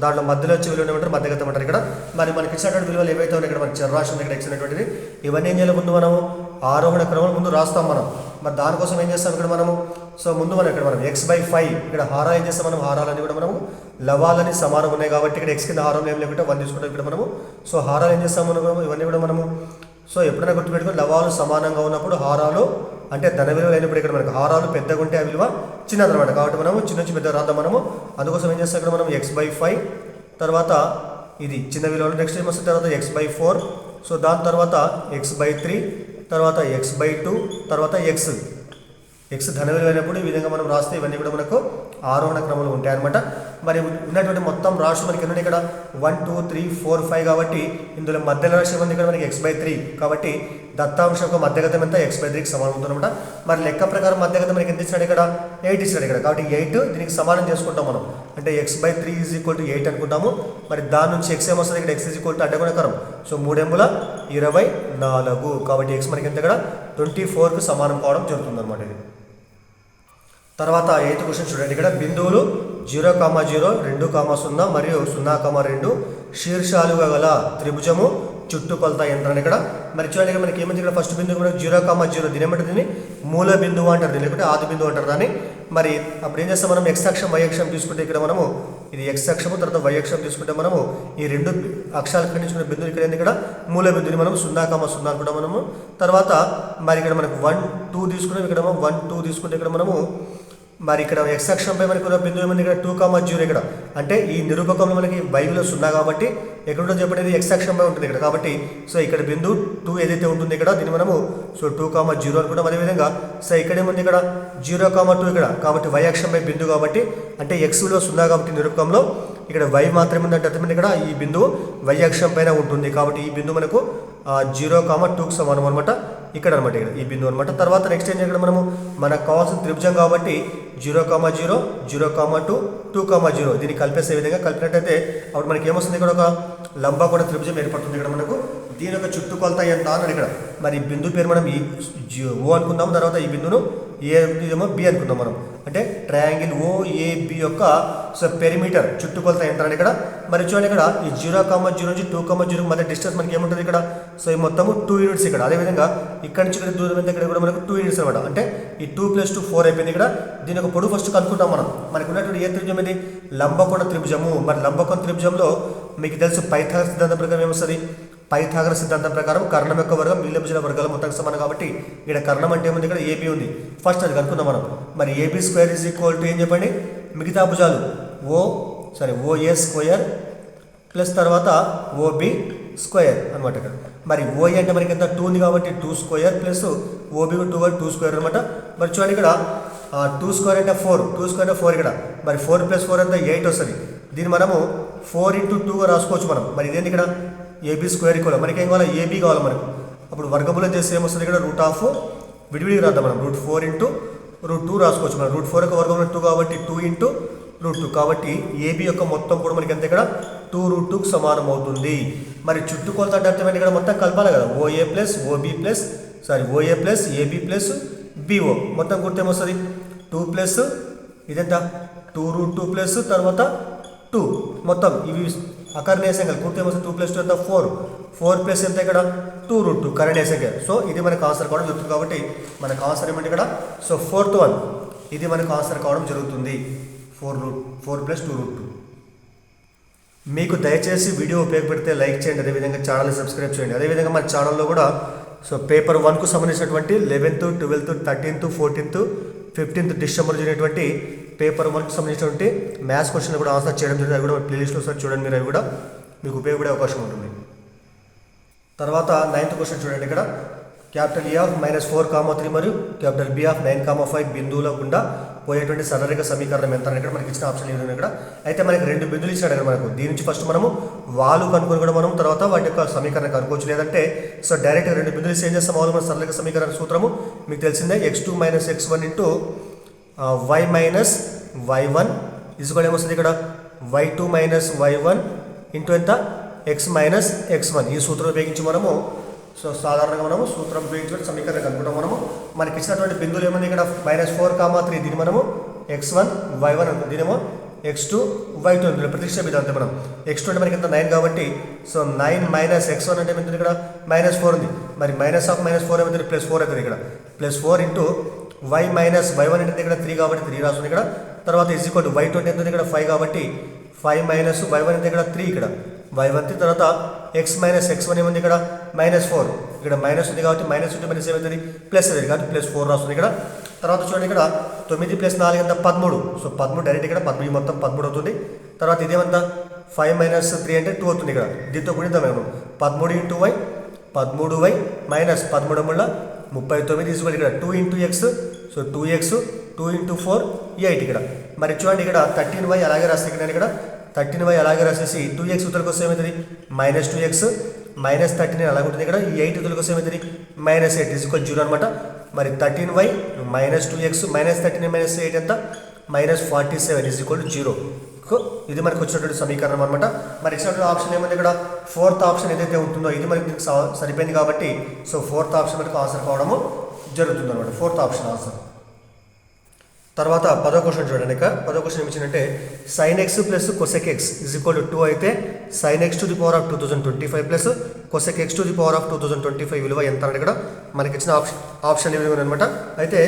దాంట్లో మధ్యలో వచ్చే విలువ ఏమంటారు? మధ్యగతం అంటారు ఇక్కడ. మరి మనకి ఇచ్చినటువంటి విలువలు ఏవైతే ఉన్నాయి ఇక్కడ మనకి చరరాశులు ఇక్కడ ఇచ్చినటువంటిది ఇవన్నీ ఏం చేయాలి? ముందు మనము ఆరోహణ క్రమం ముందు రాస్తాం మనం. మరి దానికోసం ఏం చేస్తాం ఇక్కడ మనము? సో ముందు మనం ఇక్కడ మనం x/5 ఇక్కడ హారాలు ఏం చేస్తాం? మనం హారాలని కూడా మనము లవాలని సమానం ఉన్నాయి కాబట్టి ఇక్కడ x కింద హారం ఏం లేకుంటే 1 తీసుకుంటాం ఇక్కడ మనము. సో హారాలు ఏం చేస్తాం మనము? ఇవన్నీ కూడా మనము సో ఎప్పుడైనా గుర్తుపెట్టుకుని లవాలు సమానంగా ఉన్నప్పుడు హారాలు అంటే ధన విలువ లేనప్పుడు ఇక్కడ మనకు హారాలు పెద్దగా ఉంటే ఆ విలువ చిన్నది అనమాట. కాబట్టి మనము చిన్న నుంచి పెద్ద రాద్దాం మనము. అందుకోసం ఏం చేస్తాం ఇక్కడ మనం x/5 తర్వాత ఇది చిన్న విలువలు నెక్స్ట్ ఏం వస్తుంది? తర్వాత x/4 సో దాని తర్వాత x/3 తర్వాత x/2 తర్వాత x ధన విలువ అయినప్పుడు ఈ విధంగా మనం రాస్తే ఇవన్నీ కూడా మనకు ఆరోహణ క్రమంలో ఉంటాయన్నమాట. మరి ఉన్నటువంటి మొత్తం రాశులు మనకి ఎన్ని ఇక్కడ 1 2 3 4 5 కాబట్టి ఇందులో మధ్య రాశి ఉంది ఇక్కడ మనకి x/3 కాబట్టి దత్తాంశం యొక్క మధ్యగతం ఎంత? x/3కి సమానం అవుతుంది అనమాట. మరి లెక్క ప్రకారం మధ్యగతం మనకి ఎంత ఇచ్చినాడు ఇక్కడ? 8 ఇచ్చినాడు ఇక్కడ. కాబట్టి 8 దీనికి సమానం చేసుకుంటాం మనం. అంటే x/3 = 8 అనుకుంటాము. మరి దాని నుంచి x ఏమొస్తుంది? ఇక్కడ x అడ్డగుణకరం. సో 3 3 24. కాబట్టి ఎక్స్ మనకి ఎంత ఇక్కడ 24కు సమానం కావడం జరుగుతుంది అనమాట ఇది. తర్వాత 8th క్వశ్చన్ చూడండి. ఇక్కడ బిందువులు 0, 0, 2, 0 మరియు 0, 2 శీర్షాలుగా గల త్రిభుజము చుట్టుకొలత ఎంత అని ఇక్కడ మరి చూడండి. ఇక్కడ మనకి ఏమైంది, ఇక్కడ ఫస్ట్ బిందువు కూడా 0, 0 దీని ఏమంటారు, దీన్ని మూల బిందువు అంటారు, దీని లేకుంటే ఆది బిందువు అంటారు దాన్ని. మరి అప్పుడు ఏం చేస్తాం మనం, ఎక్స్ అక్షం వై అక్షం తీసుకుంటే ఇక్కడ మనము ఇది ఎక్స్ అక్షము తర్వాత వై అక్షం తీసుకుంటే మనము ఈ రెండు అక్షాలు ఖండించుకునే బిందువులు ఇక్కడ ఏంది, ఇక్కడ మూల బిందువుని మనం 0, 0 అనుకుంటాం మనము. తర్వాత మరి ఇక్కడ మనకు 1, 2 తీసుకుంటాం, ఇక్కడ 1, 2 తీసుకుంటే ఇక్కడ మనము మరి ఇక్కడ ఎక్స్ అక్షంపై మనకి ఉన్న బిందువు ఏమైంది, ఇక్కడ 2, 0 ఇక్కడ అంటే ఈ నిరూపకంలో మనకి వైవిలో 0 కాబట్టి ఎక్కడ ఉంటుందో చెప్పండి, ఎక్స్ అక్షంపై ఉంటుంది ఇక్కడ. కాబట్టి సో ఇక్కడ బిందువు 2 ఏదైతే ఉంటుంది ఇక్కడ దీన్ని మనము సో 2, 0 అనుకుంటాం. అదేవిధంగా సో ఇక్కడ ఏముంది, ఇక్కడ 0, 2 ఇక్కడ కాబట్టి వై అక్షంపై బిందువు కాబట్టి అంటే ఎక్స్ విలువ 0 కాబట్టి నిరూపకంలో ఇక్కడ వై మాత్రమే ఉందంటే అర్థమైంది, ఇక్కడ ఈ బిందువు వై అక్షం పైన ఉంటుంది. కాబట్టి ఈ బిందువు మనకు 0, 2కు సమానం అనమాట ఇక్కడ అనమాట, ఇక్కడ ఈ బిందువు అనమాట. తర్వాత నెక్స్ట్ ఏం ఇక్కడ మనము మనకు కావాల్సిన త్రిభుజం కాబట్టి 0, 0, 0, 2, 2, 0 దీన్ని కలిపేసే విధంగా కలిపినట్టయితే అప్పుడు మనకి ఏమొస్తుంది, ఇక్కడ ఒక లంబకోణ త్రిభుజం ఏర్పడుతుంది. ఇక్కడ మనకు దీని యొక్క చుట్టుకొలత ఎంత అని ఇక్కడ మరి ఈ బిందు పేరు మనం ఓ అనుకుందాం. తర్వాత ఈ బిందును ఏమో బి అనుకుందాం మనం, అంటే ట్రయాంగిల్ OAB యొక్క సో పెరిమీటర్ చుట్టుకొలత ఎంత అని ఇక్కడ మరి చూడండి. ఇక్కడ ఈ 0, 0 నుంచి 2, 0 మధ్య డిస్టెన్స్ మనకి ఏముంటుంది ఇక్కడ సో ఈ మొత్తము 2 యూనిట్స్ ఇక్కడ. అదేవిధంగా ఇక్కడ నుంచి ఇక్కడ దూరం ఎంత, ఇక్కడ కూడా మనకు 2 యూనిట్స్ అనమాట. అంటే ఈ 2 + 2 4 అయిపోయింది. ఇక్కడ దీని ఒక పొడవు ఫస్ట్ కనుక్కుంటాం మనం. మనకు ఉన్నటువంటి ఏ త్రిభుజం ఇది, లంబకోణ త్రిభుజము. మరి లంబకోణ త్రిభుజంలో మీకు తెలుసు పైథాగరస్ సిద్ధాంతం ప్రకారం ఏమొస్తుంది, పైథాగరస్ సిద్ధాంతం ప్రకారం కర్ణం యొక్క వర్గం మిగిలిన భుజాల వర్గాలు మొత్తం సమానం. కాబట్టి ఇక్కడ కర్ణం అంటే ఏముంది, ఇక్కడ AB ఉంది. ఫస్ట్ అది కనుక్కుందాం మనం. మరి AB² ఏం చెప్పండి, మిగతా భుజాలు OA² ప్లస్ తర్వాత OB² అనమాట ఇక్కడ. మరి OA అంటే మనకి ఎంత 2 ఉంది కాబట్టి 2² ప్లస్ OB 2² అనమాట. మరి చూడండి ఇక్కడ 2² అంటే 4, 2² అంటే 4 ఇక్కడ. మరి 4 + 4 అంటే 8 వస్తుంది. దీన్ని మనము 4 × 2గా రాసుకోవచ్చు మనం. మరి ఇదేంటి ఇక్కడ AB² కూడా మనకి ఏం కావాలి, AB కావాలి మనకు. అప్పుడు వర్గమూలం చేస్తే ఏమొస్తుంది, ఇక్కడ విడివిడిగా రాద్దాం మనం. √4 × √2 రాసుకోవచ్చు మనం. √4 యొక్క వర్గమూలం 2 కాబట్టి 2 × √2 కాబట్టి AB యొక్క మొత్తం కూడా మనకి ఎంత ఇక్కడ 2√2కు సమానం అవుతుంది. మరి చుట్టుకొలత అంటే అర్థమైంది, ఇక్కడ మొత్తం కలపాలి కదా, OA + OB OA + AB + BO మొత్తం గుర్తు ఏమొస్తుంది 2 ప్లస్ ఇదెంత 2√2 ప్లస్ తర్వాత 2 మొత్తం ఇవి అకర్ణీయ సంఖ్యలు గుర్తు ఏమొస్తుంది 2 + 2 ఎంత 4 ప్లస్ ఎంత ఇక్కడ 2√2 కరణీయ సంఖ్య. సో ఇది మనకు ఆన్సర్ కావడం జరుగుతుంది. కాబట్టి మనకు ఆన్సర్ ఏమంటే ఇక్కడ సో 4th వన్ ఇది మనకు ఆన్సర్ కావడం జరుగుతుంది. 4 + 2√2. మీకు దయచేసి వీడియో ఉపయోగపడితే లైక్ చేయండి, అదేవిధంగా ఛానల్ని సబ్స్క్రైబ్ చేయండి. అదేవిధంగా మన ఛానల్లో కూడా సో పేపర్ 1కు సంబంధించినటువంటి 11th, 12th, 13th, 14th, 15th December జరిగినటువంటి పేపర్ 1కు సంబంధించినటువంటి మ్యాథ్స్ క్వశ్చన్ కూడా ఆన్సర్ చేయడం జరిగింది. అవి కూడా ప్లేలిస్ట్లో సార్ చూడండి, మీరు అవి కూడా మీకు ఉపయోగపడే అవకాశం ఉంటుంది. తర్వాత 9th క్వశ్చన్ చూడండి. ఇక్కడ E of -4, 3 మరియు B of 9, 5 బిందువుల గుండా పోయేటువంటి సరళరేఖ సమీకరణం ఎంత అని ఇక్కడ మనకి ఇచ్చిన ఆప్షన్ లేదు ఇక్కడ. అయితే మనకి 2 బిందువులు ఇచ్చాడు ఇక్కడ మనకు. దీని నుంచి ఫస్ట్ మనము వాలు కనుక్కొని కూడా మనం తర్వాత వాటి యొక్క సమీకరణం కనుక్కోవచ్చు. లేదంటే సో డైరెక్ట్గా 2 బిందువులు ఏం చేస్తాం, మామూలుగా మన సరళరేఖ సమీకరణ సూత్రము మీకు తెలిసిందే, x2 - x1 × y - y1 ఇసుకొని ఏమొస్తుంది ఇక్కడ y2 - y1 ఎంత x - x1. ఈ సూత్రం ఉపయోగించి మనము సో సాధారణంగా మనము సూత్రం ఉపయోగించి సమీకరణం కనుక్కుంటాం మనము. మనకి ఇచ్చినటువంటి బిందువులు ఏమైంది ఇక్కడ -4, 3 దీన్ని మనము x1 y1 అనుకుంటాం, దీనేమో x2 y2 ప్రతిక్షేపిద్దాం అంతే మనం. x2 అంటే మనకి ఎంత 9 కాబట్టి సో 9 - x1 అంటే ఏమవుతుంది ఇక్కడ -4 ఉంది. మరి -4 ఏమవుతుంది +4 అవుతుంది ఇక్కడ. +4 × y - y1 అంటే ఇక్కడ 3 కాబట్టి 3 రాస్తుంది ఇక్కడ. తర్వాత y2 అంటే ఎంత ఇక్కడ 5 కాబట్టి 5 - y1 అంటే ఇక్కడ 3 ఇక్కడ y1 తర్వాత x - x1 ఏముంది ఇక్కడ -4 ఇక్కడ మైనస్ ఉంది కాబట్టి -ఉంటే -7 అవుతుంది ప్లస్ అవుతుంది కాబట్టి +4 రాస్తుంది ఇక్కడ. తర్వాత చూడండి ఇక్కడ 9 + 4 ఎంత 13. సో 13 డైరెక్ట్ ఇక్కడ 13 మొత్తం 13 అవుతుంది. తర్వాత ఇదేమంతా 5 - 3 అంటే 2 అవుతుంది ఇక్కడ. దీంతో గుణిద్దాం మేము 13 × y 13y - 13 39 తీసుకోవాలి ఇక్కడ 2 × x సో 2x 2 × 4 8 ఇక్కడ. మరి చూడండి ఇక్కడ 13y అలాగే రాస్తే ఇక్కడ 13y అలాగే రాసేసి 2x ఉత్తరకు వస్తే ఏమవుతుంది -2x -13 అలాగే ఉంటుంది ఇక్కడ. ఈ 8 ఉత్తరకు వస్తే ఏమవుతుంది -8 0 అనమాట. మరి 13y - 2x -13 - 8 ఎంత -47 0 ఇది మనకు వచ్చినటువంటి సమీకరణం అనమాట. మరి ఇచ్చినటువంటి ఆప్షన్ ఏమైంది ఇక్కడ ఫోర్త్ ఆప్షన్ ఏదైతే ఉంటుందో ఇది మనకి దీనికి సరిపోయింది కాబట్టి సో ఫోర్త్ ఆప్షన్ మనకు ఆన్సర్ కావడము జరుగుతుంది అనమాట. Fourth option answer. తర్వాత 10వ క్వశ్చన్ చూడండి. ఇక 10వ క్వశ్చన్ ఏమి ఇచ్చిందంటే sin x plus cosec x is equal to 2 అయితే sin x to the power of 2025 plus cosec x to the power of 2025 విలువ ఎంత అంటే ఇక్కడ మనకి ఇచ్చిన ఆప్షన్ ఈ విధంగా అనమాట. అయితే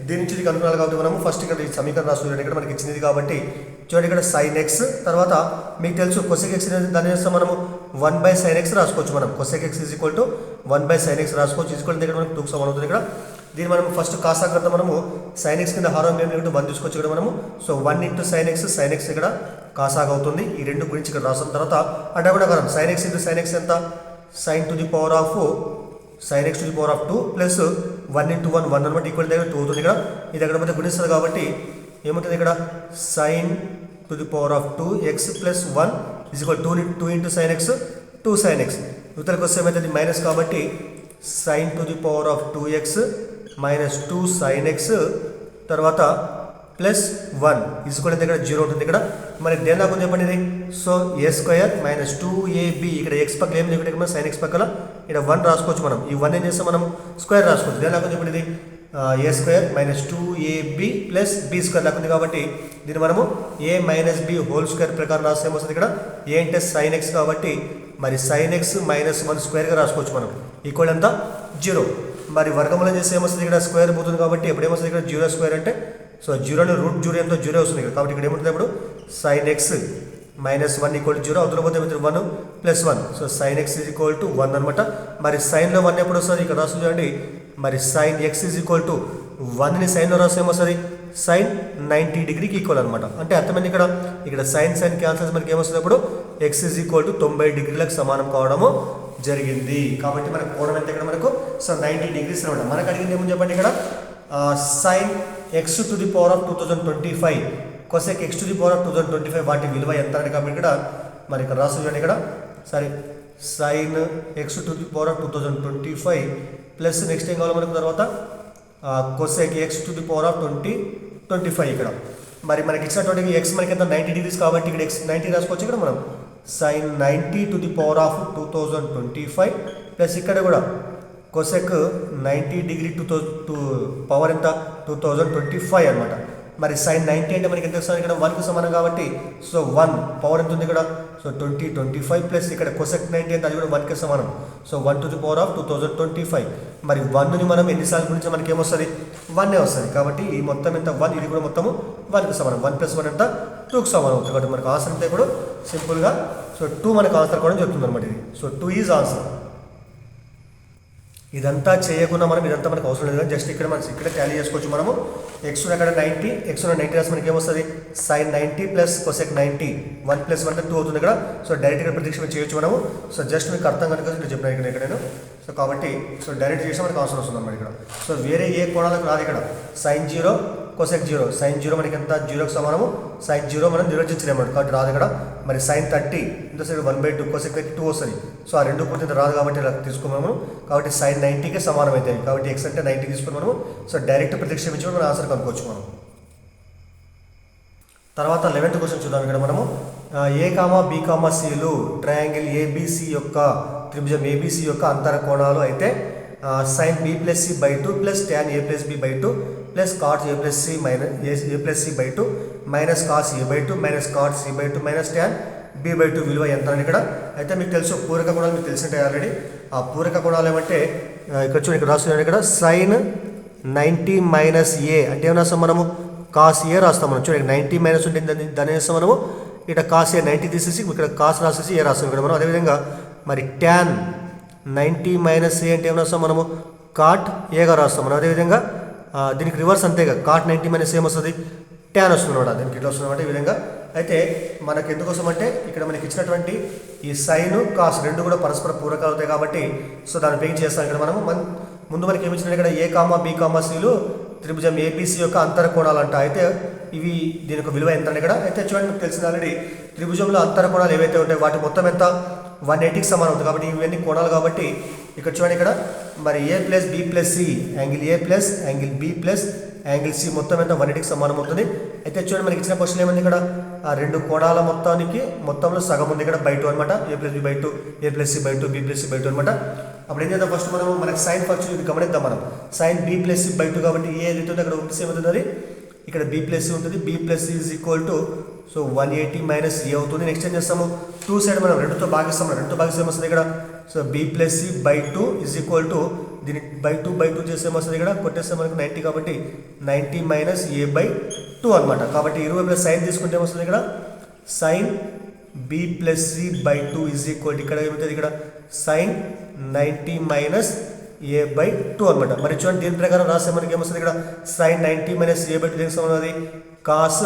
దీని నుంచి ఇది కనుగొనాలి కాబట్టి మనము ఫస్ట్ ఇక్కడ ఈ సమీకరణ రాసుకుంటే ఇక్కడ మనకి ఇచ్చినది కాబట్టి చూడండి ఇక్కడ sin x తర్వాత మీకు తెలుసు cosec x దాని చేస్తాం మనము 1/sin x రాసుకోవచ్చు. మనం cosec x is equal to 1/sin x రాసుకోవచ్చు. ఈజ్ ఈక్వల్ ఇక్కడ మనకు 2కి సమానం అవుతుంది. ఇక్కడ దీన్ని మనం ఫస్ట్ కాసాగ్రత మనము sin x కింద హారం ఏమి 1 తీసుకోవచ్చు ఇక్కడ మనము. సో 1 × sin x ఇక్కడ కాసాగ్ అవుతుంది. ఈ రెండు గురించి ఇక్కడ రాసిన తర్వాత అంటే కూడా మనం sin x × sin x ఎంత sin to the power of sin x to the power of 2 plus 1 × 1 1 అనమాట ఈక్వల్ దగ్గర 2 అవుతుంది. ఇక్కడ ఇది దగ్గర మధ్య గుణిస్తుంది కాబట్టి ఏమవుతుంది ఇక్కడ sin to the power of 2x plus 1 is equal 2 × sin x 2 sin x. ఇవతలకు వస్తే ఏమవుతుంది మైనస్ కాబట్టి sin to the power of 2x minus 2 sin x తర్వాత ప్లస్ 1 ఈజ్ ఈక్వల్ దగ్గర 0 ఉంటుంది. ఇక్కడ మరి దేని లాగా చెప్పండి ఇది. సో a² మైనస్ 2ab ఇక్కడ x పక్కన ఏం లేకుండా ఇక్కడ sin x పక్కన ఇక్కడ 1 రాసుకోవచ్చు. మనం ఈ 1 ఏం చేస్తాం మనం స్క్వేర్ రాసుకోవచ్చు. దేని లాగా చెప్పండి ఇది a² minus 2ab plus b² లాగా ఉంది కాబట్టి దీన్ని మనము a minus b whole square ప్రకారం రాస్తే ఏమొస్తుంది ఇక్కడ a అంటే sin x కాబట్టి మరి sin x మైనస్ 1 స్క్వేర్గా రాసుకోవచ్చు. మనం ఈక్వల్ ఎంత 0. మరి వర్గమూలం చేస్తే ఏమొస్తుంది ఇక్కడ స్క్వేర్ పోతుంది కాబట్టి ఎప్పుడు ఏమొస్తుంది ఇక్కడ 0² అంటే సో 0ని రూట్ 0 ఎంతో 0 వస్తుంది ఇక్కడ కాబట్టి ఇక్కడ ఏముంటుంది ఇప్పుడు sin x minus 1 equal to 0 అవుతున్న పోతే 1 plus 1 so sin x is equal to 1 అనమాట. మరి సైన్లో 1 ఎప్పుడు వస్తుంది ఇక్కడ రాసు చూడండి. మరి sin x is equal to 1ని సైన్లో రాస్తే ఏమొస్తుంది sin 90 డిగ్రీకి ఈక్వల్ అనమాట. అంటే అర్థమైంది ఇక్కడ sin క్యాన్సల్స్ మనకి ఏమొస్తుంది అప్పుడు x ఈజ్ ఈక్వల్ టు 90 డిగ్రీలకు సమానం కావడము జరిగింది. కాబట్టి మనకు కోణం ఎంత ఇక్కడ మనకు సో 90 డిగ్రీస్ అనమాట. మనకు అడిగింది ఏమని చెప్పండి ఇక్కడ sin x to the power of 2025 cosec x to the power of 2025 వాటి విలువ ఎంత అంటే కాబట్టి ఇక్కడ మరి ఇక్కడ రాసు చూడండి. ఇక్కడ సరే sin x to the power of 2025 plus next ఏం కావాలి మనకు తర్వాత cosec x to the power of 2025 ఇక్కడ మరి మనకి ఇచ్చినటువంటి x మనకి ఎంత 90 డిగ్రీస్ కాబట్టి ఇక్కడ x 90 రాసుకోవచ్చు. ఇక్కడ మనం sin 90 to the power of 2025 plus ఇక్కడ కూడా cosec 90 డిగ్రీ టు పవర్ ఎంత 2025 అనమాట. మరి sin 90 అంటే మనకి ఎంత వస్తుంది ఇక్కడ 1కు సమానం కాబట్టి సో 1 పవర్ ఎంత ఉంది ఇక్కడ సో 2025 ప్లస్ ఇక్కడ cosec 90 అంటే అది కూడా 1కి సమానం so 1 to the power of 2025. మరి 1ని మనం ఎన్నిసార్లు గురించి మనకి ఏమొస్తుంది 1 వస్తుంది కాబట్టి ఈ మొత్తం ఎంత 1 ఇది కూడా మొత్తము 1కి సమానం 1 ప్లస్ 1 ఎంత 2కి సమానం అవుతుంది. కాబట్టి మనకు ఆన్సర్ అంతా ఇప్పుడు సింపుల్గా సో 2 మనకు ఆన్సర్ కూడా చెప్తుంది అనమాట. ఇది సో 2 ఈజ్ ఆన్సర్. ఇదంతా చేయకుండా మనం ఇదంతా మనకు అవసరం లేదు. జస్ట్ ఇక్కడ మనం ఇక్కడ టాలీ చేసుకోవచ్చు. మనము x అక్కడ 90 x 90 రాసి మనకి ఏమొస్తుంది sin 90 ప్లస్ cosec 90 1 ప్లస్ 1 2 అవుతుంది ఇక్కడ. సో డైరెక్ట్గా ప్రతిక్షేపణ చేయొచ్చు మనము. సో జస్ట్ మీకు అర్థం కనుక ఇక్కడ చెప్పిన ఇక్కడ నేను సో కాబట్టి సో డైరెక్ట్ చేస్తే మనకు అవసరం వస్తుంది అన్నమాట ఇక్కడ. సో వేరే ఏ కోణాలకు రాదు ఇక్కడ sin 0 cosec 0 sin 0 మనకి ఎంత 0కి సమానము sin 0 మనం నిర్వచించలేము కాబట్టి రాదు ఇక్కడ. మరి sin 30 ఇంత సైడ్ 1/2 cosec 2 వస్తుంది. సో ఆ రెండు పూర్తి రాదు కాబట్టి ఇలా తీసుకున్నాము కాబట్టి sin 90కి సమానం అవుతాయి కాబట్టి x అంటే 90 తీసుకుని మనము సో డైరెక్ట్ ప్రతిక్షేపించి మనం ఆన్సర్ కనుక్కోవచ్చు మనం. తర్వాత 11th క్వశ్చన్ చూద్దాం. ఇక్కడ మనము a, b, cలు ట్రయాంగిల్ ABC యొక్క త్రిభుజం ABC యొక్క అంతర కోణాలు అయితే sin b plus c by 2 plus tan a plus b by 2 plus cot a plus c minus a plus c by 2 minus cos a by 2 minus cot c by 2 minus tan b by 2 విలువ ఎంత అని ఇక్కడ అయితే మీకు తెలుసు పూరక కోణాలు మీకు తెలిసింటాయి already. ఆ పూరక కోణాలు ఏమంటే ఇక్కడ చూడండి ఇక్కడ రాస్తున్నాను ఇక్కడ sin 90 మైనస్ a అంటే ఏమన్నా రాస్తాం మనము cos a రాస్తాం. మనం చూడండి 90 మైనస్ ఉంటుంది దాన్ని వేస్తాం మనము ఇక్కడ cos a 90 తీసేసి ఇక్కడ cos రాసేసి a రాస్తాం ఇక్కడ మనం. అదేవిధంగా మరి tan 90 మైనస్ a అంటే ఏమన్నా రాస్తాం మనము cot aగా రాస్తాం మనం. అదేవిధంగా దీనికి రివర్స్ అంతేగా cot 90 మైనస్ ఏమొస్తుంది tan వస్తుంది అనమాట. దీనికి ఇట్లా వస్తుంది అనమాట ఈ విధంగా. అయితే మనకు ఎందుకోసం అంటే ఇక్కడ మనకి ఇచ్చినటువంటి ఈ సైన్ కాస్ రెండు కూడా పరస్పర పూరకాలు అవుతాయి కాబట్టి సో దాన్ని పెయింట్ చేస్తాం ఇక్కడ మనము. ముందు మనకి ఏమి ఇచ్చినట్టు ఇక్కడ a, b, cలు త్రిభుజం ABC యొక్క అంతర కోణాలు అంట. అయితే ఇవి దీని యొక్క విలువ ఎంత ఇక్కడ అయితే చూడండి మీకు తెలిసింది ఆల్రెడీ త్రిభుజంలో అంతర కోణాలు ఏవైతే ఉంటాయో వాటి మొత్తం ఎంత 180కి సమానం అవుతుంది కాబట్టి ఇవన్నీ కోణాలు కాబట్టి ఇక్కడ చూడండి ఇక్కడ మరి a plus b plus c angle a plus angle b plus angle c మొత్తం ఎంత 180కి సమానం అవుతుంది. అయితే చూడండి మనకి ఇచ్చిన క్వశ్చన్ ఏముంది ఇక్కడ ఆ రెండు కోణాల మొత్తంలో సగం ఉంది ఇక్కడ బై 2 అనమాట. a plus B by 2, a plus C by 2, b plus C by 2 అనమాట. అప్పుడు ఏం చేద్దాం ఫస్ట్ మనకి సైన్ ఫంక్షన్ ఇది గమనిద్దాం మనం. Sine b plus C by 2 కాబట్టి ఏ ఏదైతే ఉందో అక్కడ ఉంటే ఏమవుతుంది అది ఇక్కడ b ప్లస్ సి ఉంటుంది. b plus C is equal to so 180 minus A అవుతుంది. నెక్స్ట్ ఏం చేస్తాము 2 సైడ్ మనం 2తో భాగిస్తాం. 2తో భాగిస్తే ఏమొస్తుంది ఇక్కడ so b plus C by 2 is equal to దీన్ని బై 2 చేస్తే ఏమొస్తుంది ఇక్కడ కొట్టేస్తే మనకు 90 కాబట్టి 90 మైనస్ ఏ బై 2 అనమాట. కాబట్టి ఇరువైపుల సైన్ తీసుకుంటే ఏమొస్తుంది ఇక్కడ sine b plus C by 2 is equal ఇక్కడ ఏమవుతుంది ఇక్కడ సైన్ 90 మైనస్ ఏ బై 2 అనమాట. మరి చూడండి దీని ప్రకారం రాస్తే మనకి ఏమొస్తుంది ఇక్కడ సైన్ 90 మైనస్ ఏ బై 2 దేనికి సమానం అది కాస్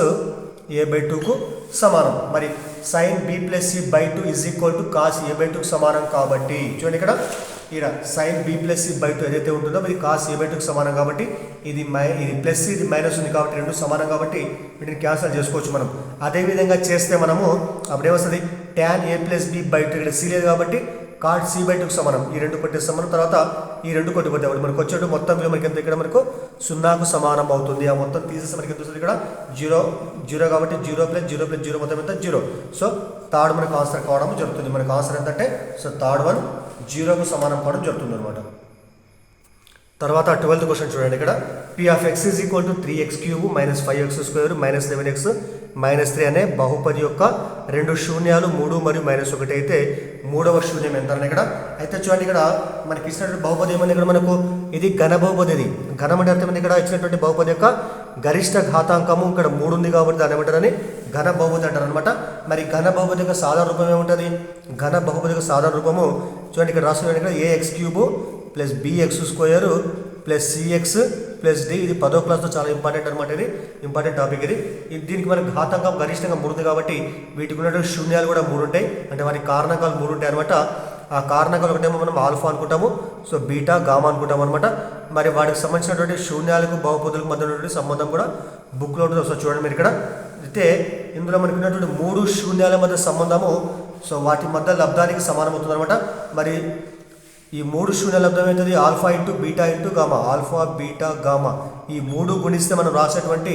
ఏ బై 2కు సమానం. మరి sine B plus C by 2 is equal to cos A by 2కు సమానం కాబట్టి చూడండి ఇక్కడ sine B plus C by 2 ఏదైతే ఉంటుందో ఇది కాస్ ఏ బై 2కు సమానం కాబట్టి ఇది ప్లస్ ఇది మైనస్ ఉంది కాబట్టి రెండు సమానం కాబట్టి వీటిని క్యాన్సల్ చేసుకోవచ్చు మనం. అదేవిధంగా చేస్తే మనము అప్పుడేమొస్తుంది tan A plus B by 2 ఇక్కడ సి లేదు కాబట్టి కాట్ సి బై 2కు సమానం. ఈ రెండు కొట్టేస్తాం మనం. తర్వాత ఈ రెండు కొట్టిపోతే మనకు వచ్చేటు మొత్తం విలువ మనకి ఎంత ఇక్కడ మనకు 0కు సమానం అవుతుంది. ఆ మొత్తం తీసేస్తే మనకి ఎంత వస్తుంది ఇక్కడ 0 కాబట్టి 0 ప్లస్ 0 ప్లస్ 0 మొత్తం ఎంత 0. సో థర్డ్ మనకు ఆన్సర్ కావడం జరుగుతుంది. మనకు ఆన్సర్ ఎంతంటే సో థర్డ్ వన్ 0కు సమానం కావడం జరుగుతుంది అనమాట. తర్వాత 12th క్వశ్చన్ చూడండి ఇక్కడ p of x is equal to 3x cube minus 5x square minus 11x minus 3 అనే బహుపది యొక్క రెండు శూన్యాలు 3 మరియు -1 అయితే మూడవ శూన్యం ఎంత అని ఇక్కడ అయితే చూడండి ఇక్కడ మనకి ఇచ్చినటువంటి బహుపది ఏమని ఇక్కడ మనకు ఇది ఘన బహుపది. ఇది ఘనం అంటే అర్థం ఇక్కడ ఇచ్చినటువంటి బహుపది యొక్క గరిష్ట ఘాతాంకము ఇక్కడ 3 ఉంది కాబట్టి దాన్ని ఏమంటారని ఘన బహుపది అంటారు అనమాట. మరి ఘన బహుపది యొక్క సాధారణ రూపం ఏముంటుంది ఘన బహుపది యొక్క సాధారణ రూపము చూడండి ఇక్కడ రాసుకోండి ఇక్కడ ax cube plus bx square plus cx plus d. ఇది 10వ క్లాస్లో చాలా ఇంపార్టెంట్ అనమాట. ఇది ఇంపార్టెంట్ టాపిక్. ఇది దీనికి మనకు ఘాతాంకం గరిష్టంగా 3 ఉంది కాబట్టి వీటికి ఉన్నటువంటి శూన్యాలు కూడా 3 ఉంటాయి. అంటే వాటి కారణాంకాలు 3 ఉంటాయి అనమాట. ఆ కారణాంకాలు ఒకటేమో మనం ఆల్ఫా అనుకుంటాము, సో బీటా గామా అనుకుంటాం అనమాట. మరి వాటికి సంబంధించినటువంటి శూన్యాలకు బహుపదులకు మధ్య ఉన్నటువంటి సంబంధం కూడా బుక్లో ఉంటుంది. సో చూడండి మీరు ఇక్కడ అయితే ఇందులో మనకి ఉన్నటువంటి 3 శూన్యాల మధ్య సంబంధము సో వాటి మధ్య లబ్ధానికి సమానం అవుతుంది అనమాట. మరి ఈ 3 శూన్యాల లబ్ధం అవుతుంది alpha into beta into gamma. Alpha beta gamma ఈ 3 గుణిస్తే మనం రాసేటువంటి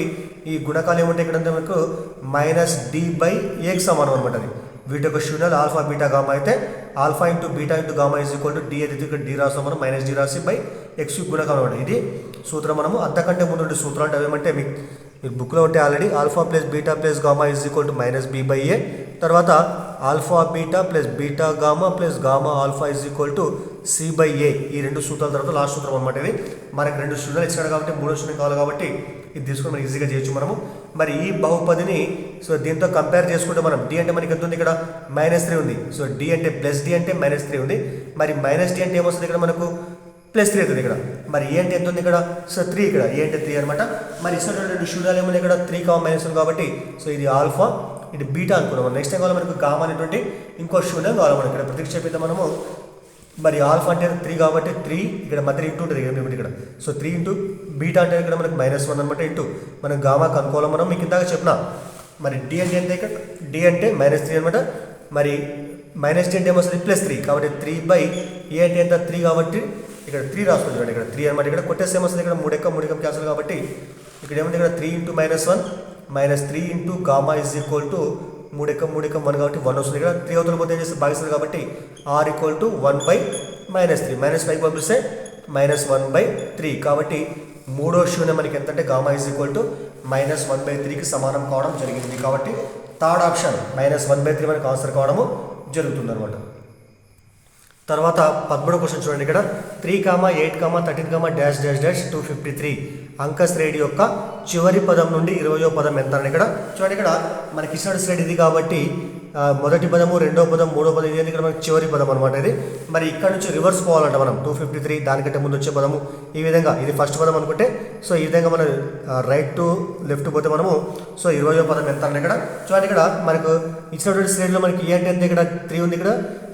ఈ గుణకాలు ఏమంటే ఇక్కడ మనకు మైనస్ డి బై ఏకి సమానం అనమాట. అది వీటి యొక్క శూన్యాలు ఆల్ఫా బీటా గామా అయితే alpha into beta into gamma is equal to D అయితే ఇక్కడ డి రాస్తాం మనం మైనస్ డి రాసి బై ఎక్స్ గుణకం అనమాట. ఇది సూత్రం. మనము అంతకంటే ముందు సూత్రాలు అంటే ఏమంటే మీరు బుక్లో ఉంటే already alpha plus beta plus gamma is equal to minus B by A. తర్వాత alpha beta plus beta gamma plus gamma alpha is equal to C by A. ఈ రెండు సూత్రాల తర్వాత లాస్ట్ సూత్రం అనమాట. ఇది మనకి 2 శూన్యాలు ఇచ్చినాడు కాబట్టి 3వ శూన్యం కావాలి కాబట్టి ఇది తీసుకొని మనం ఈజీగా చేయొచ్చు మనము. మరి ఈ బహుపదిని సో దీంతో కంపేర్ చేసుకుంటే మనం డి అంటే మనకి ఎంత ఉంది ఇక్కడ -3 ఉంది. సో డి అంటే ప్లస్ డి అంటే -3 ఉంది. మరి మైనస్ డి అంటే ఏమొస్తుంది ఇక్కడ మనకు +3 అవుతుంది ఇక్కడ. మరి ఏ అంటే ఎంత ఉంది ఇక్కడ సో 3 ఇక్కడ ఏ అంటే 3 అనమాట. మరి ఇచ్చినటువంటి 2 శూన్యాలు ఏముంది ఇక్కడ 3, -1 కాబట్టి సో ఇది ఆల్ఫా ఇది బీటా అనుకున్నాం. నెక్స్ట్ టైం కావాలి మనకు గామా అనేటువంటి ఇంకో శూన్యం కావాలి మనకి ఇక్కడ ప్రతిక్షేపిద్దాం మనము. మరి ఆల్ఫా అంటే 3 కాబట్టి 3 ఇక్కడ మధ్య ఇంటూ ఉంటుంది ఇక్కడ. సో 3 ఇంటూ బీటా అంటే ఇక్కడ మనకు -1 అనమాట ఇంటూ మనం గామా కనుక్కోవాలి మనం. మీకు ఇందాక చెప్పిన మరి డి అంటే ఎంత ఇక్కడ డి అంటే -3 అనమాట. మరి మైనస్ డి అంటే ఏమొస్తుంది +3 కాబట్టి 3 బై ఏ అంటే ఎంత 3 కాబట్టి ఇక్కడ 3 రాస్తుంది చూడండి ఇక్కడ 3 అనమాట. ఇక్కడ కొట్టేస్తే ఏమొస్తుంది ఇక్కడ 3 క్యాన్సల్ కాబట్టి ఇక్కడ ఏముంది ఇక్కడ 3 into -1 -3 into gamma is equal to 3 1 కాబట్టి 1 వస్తుంది. ఇక్కడ 3 అవతల పోతే ఏం చేస్తే భాగిస్తుంది కాబట్టి ఆర్ ఈక్వల్ టు 1 బై -3 -5 పంపిస్తే -1/3 కాబట్టి 3వ శూన్యం మనకి ఎంత అంటే గామా ఈజ్ ఈక్వల్ టు -1/3కి సమానం కావడం జరిగింది. కాబట్టి థర్డ్ ఆప్షన్ -1/3 మనకి ఆన్సర్ కావడము జరుగుతుంది అనమాట. తర్వాత 13వ క్వశ్చన్ చూడండి ఇక్కడ 3, 8, 13, -253 అంక శ్రేణి యొక్క చివరి పదం నుండి 20వ పదం ఎంత అని ఇక్కడ చూడండి. ఇక్కడ మనకి ఇచ్చిన శ్రేణి ఇది కాబట్టి మొదటి పదము, రెండవ పదం, మూడవ పదం ఇది ఇక్కడ మనకి చివరి పదం అనమాట. ఇది మరి ఇక్కడ నుంచి రివర్స్ పోవాలంట మనం 253 దానికంటే ముందు వచ్చే పదము ఈ విధంగా ఇది ఫస్ట్ పదం అనుకుంటే సో ఈ విధంగా మనం రైట్ టు లెఫ్ట్ పోతే మనము సో 20వ పదం ఎంత అంటే ఇక్కడ చూడండి. ఇక్కడ మనకు ఇచ్చినటువంటి శ్రేణిలో మనకి ఏ అంటే ఎంత ఇక్కడ 3 ఉంది. ఇక్కడ